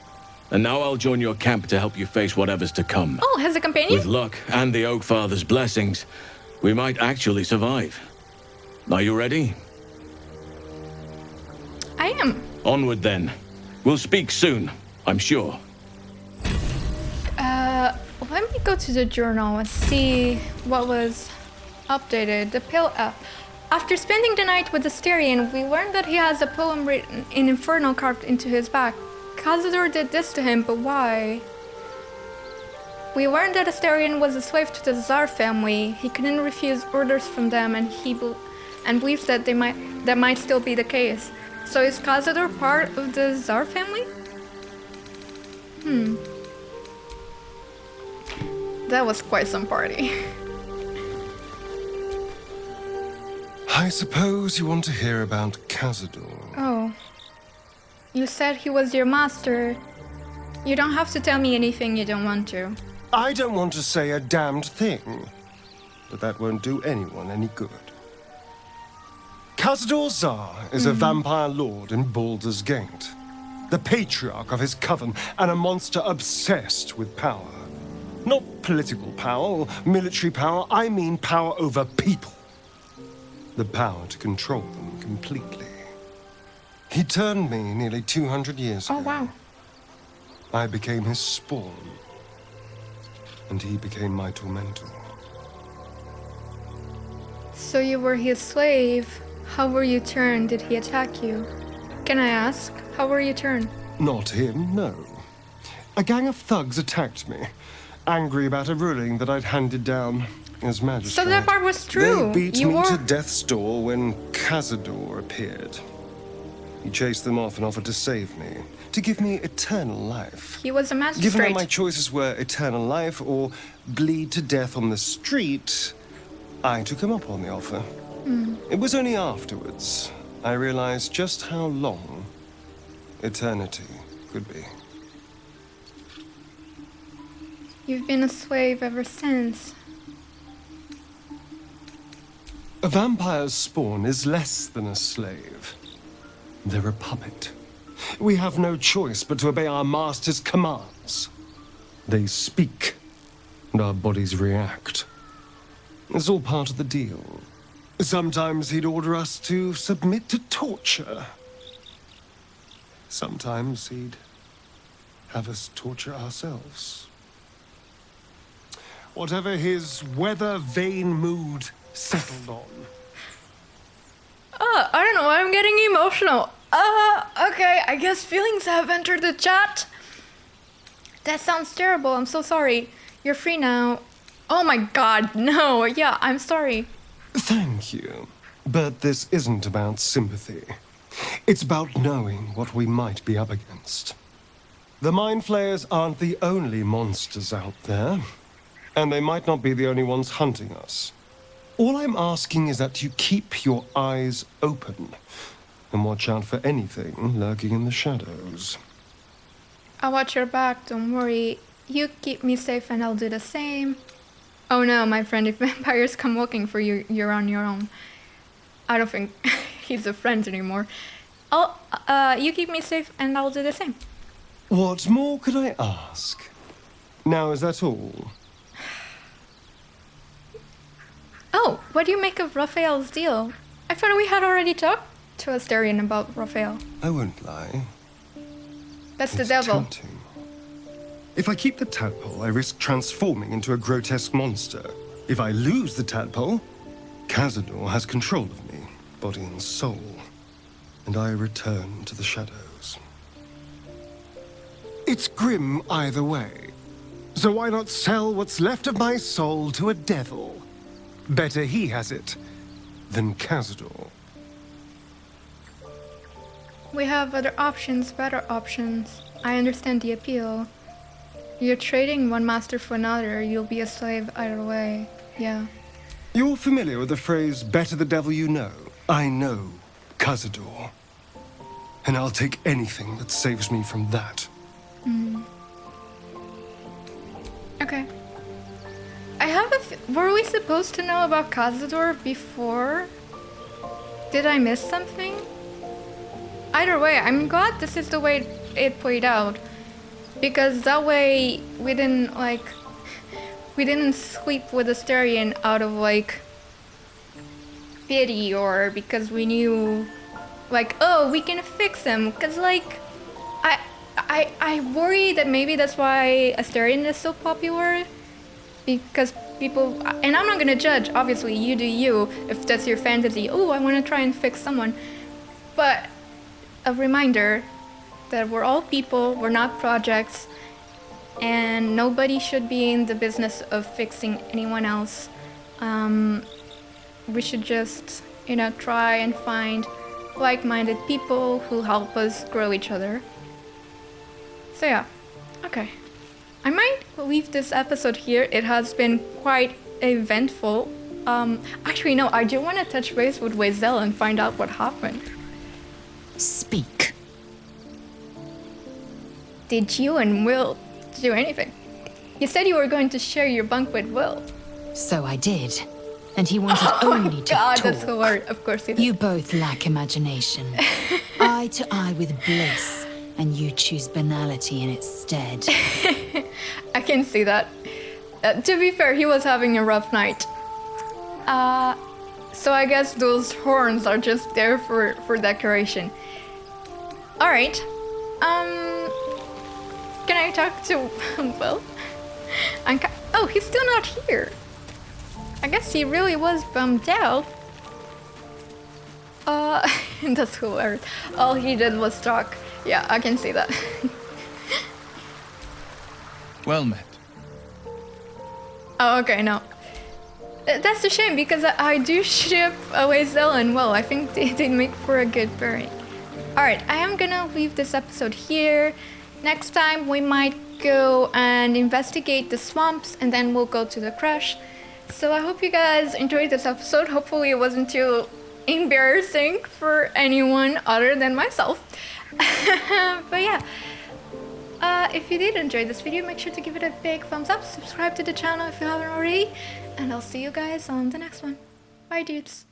And now I'll join your camp to help you face whatever's to come. Oh, has a companion? With luck and the Oak Father's blessings, we might actually survive. Are you ready? I am. Onward then. We'll speak soon, I'm sure. Let me go to the journal and see what was updated. The pill. After spending the night with Astarion, we learned that he has a poem written in Infernal carved into his back. Cazador did this to him, but why? We learned that Astarion was a slave to the Tsar family. He couldn't refuse orders from them, and believes that that might still be the case. So is Cazador part of the Tsar family? That was quite some party. I suppose you want to hear about Cazador. Oh. You said he was your master. You don't have to tell me anything you don't want to. I don't want to say a damned thing, but that won't do anyone any good. Cazador Zar is a vampire lord in Baldur's Gate, the patriarch of his coven, and a monster obsessed with power. Not political power or military power, I mean power over people. The power to control them completely. He turned me nearly 200 years ago. Oh, wow. I became his spawn, and he became my tormentor. So you were his slave. How were you turned? Did he attack you? Can I ask? How were you turned? Not him, no. A gang of thugs attacked me, angry about a ruling that I'd handed down as magistrate. So that part was true. They beat me to death's door when Cazador appeared. He chased them off and offered to save me, to give me eternal life. He was a magistrate. Given that my choices were eternal life or bleed to death on the street, I took him up on the offer. It was only afterwards I realized just how long eternity could be. You've been a slave ever since. A vampire's spawn is less than a slave. They're a puppet. We have no choice but to obey our master's commands. They speak, and our bodies react. It's all part of the deal. Sometimes he'd order us to submit to torture. Sometimes he'd have us torture ourselves. Whatever his weather-vane mood settled on. I don't know, I'm getting emotional. Okay, I guess feelings have entered the chat. That sounds terrible, I'm so sorry. You're free now. Oh my god, no, yeah, I'm sorry. Thank you. But this isn't about sympathy. It's about knowing what we might be up against. The Mind Flayers aren't the only monsters out there, and they might not be the only ones hunting us. All I'm asking is that you keep your eyes open and watch out for anything lurking in the shadows. I'll watch your back, don't worry. You keep me safe and I'll do the same. Oh no, my friend, if vampires come looking for you, you're on your own. I don't think he's a friend anymore. You keep me safe and I'll do the same. What more could I ask? Now, is that all? Oh, what do you make of Raphael's deal? I thought we had already talked to Astarion about Raphael. I won't lie. That's the devil. Tempting. If I keep the tadpole, I risk transforming into a grotesque monster. If I lose the tadpole, Cazador has control of me, body and soul, and I return to the shadows. It's grim either way, so why not sell what's left of my soul to a devil? Better he has it than Cazador. We have other options, better options. I understand the appeal. You're trading one master for another, you'll be a slave either way. Yeah. You're familiar with the phrase, better the devil you know? I know Cazador. And I'll take anything that saves me from that. Okay. I have were we supposed to know about Cazador before? Did I miss something? Either way, I'm glad this is the way it played out. because that way we didn't sleep with Astarion out of like pity or because we knew like, oh, we can fix him, because like I worry that maybe that's why Astarion is so popular, because people, and I'm not gonna judge, obviously, you do you, if that's your fantasy, oh, I want to try and fix someone, but a reminder that we're all people, we're not projects, and nobody should be in the business of fixing anyone else. We should just, you know, try and find like-minded people who help us grow each other. So yeah, okay. I might leave this episode here. It has been quite eventful. Actually, no, I do want to touch base with Lae'zel and find out what happened. Speak. Did you and Wyll do anything? You said you were going to share your bunk with Wyll. So I did. And he wanted only to God, talk. that's hilarious. Of course he did. You both lack imagination. Eye to eye with bliss, and you choose banality in its stead. I can see that. To be fair, he was having a rough night. So I guess those horns are just there for decoration. Alright. Can I talk to Wyll? Oh, he's still not here. I guess he really was bummed out. That's hilarious. All he did was talk. Yeah, I can see that. Well met. Oh, okay, no. That's a shame because I do ship Lae'zel and Wyll. I think they'd make for a good pairing. Alright, I am gonna leave this episode here. Next time we might go and investigate the swamps and then we'll go to the crush. So I hope you guys enjoyed this episode. Hopefully it wasn't too embarrassing for anyone other than myself. But yeah, if you did enjoy this video, make sure to give it a big thumbs up, subscribe to the channel if you haven't already, and I'll see you guys on the next one. Bye dudes.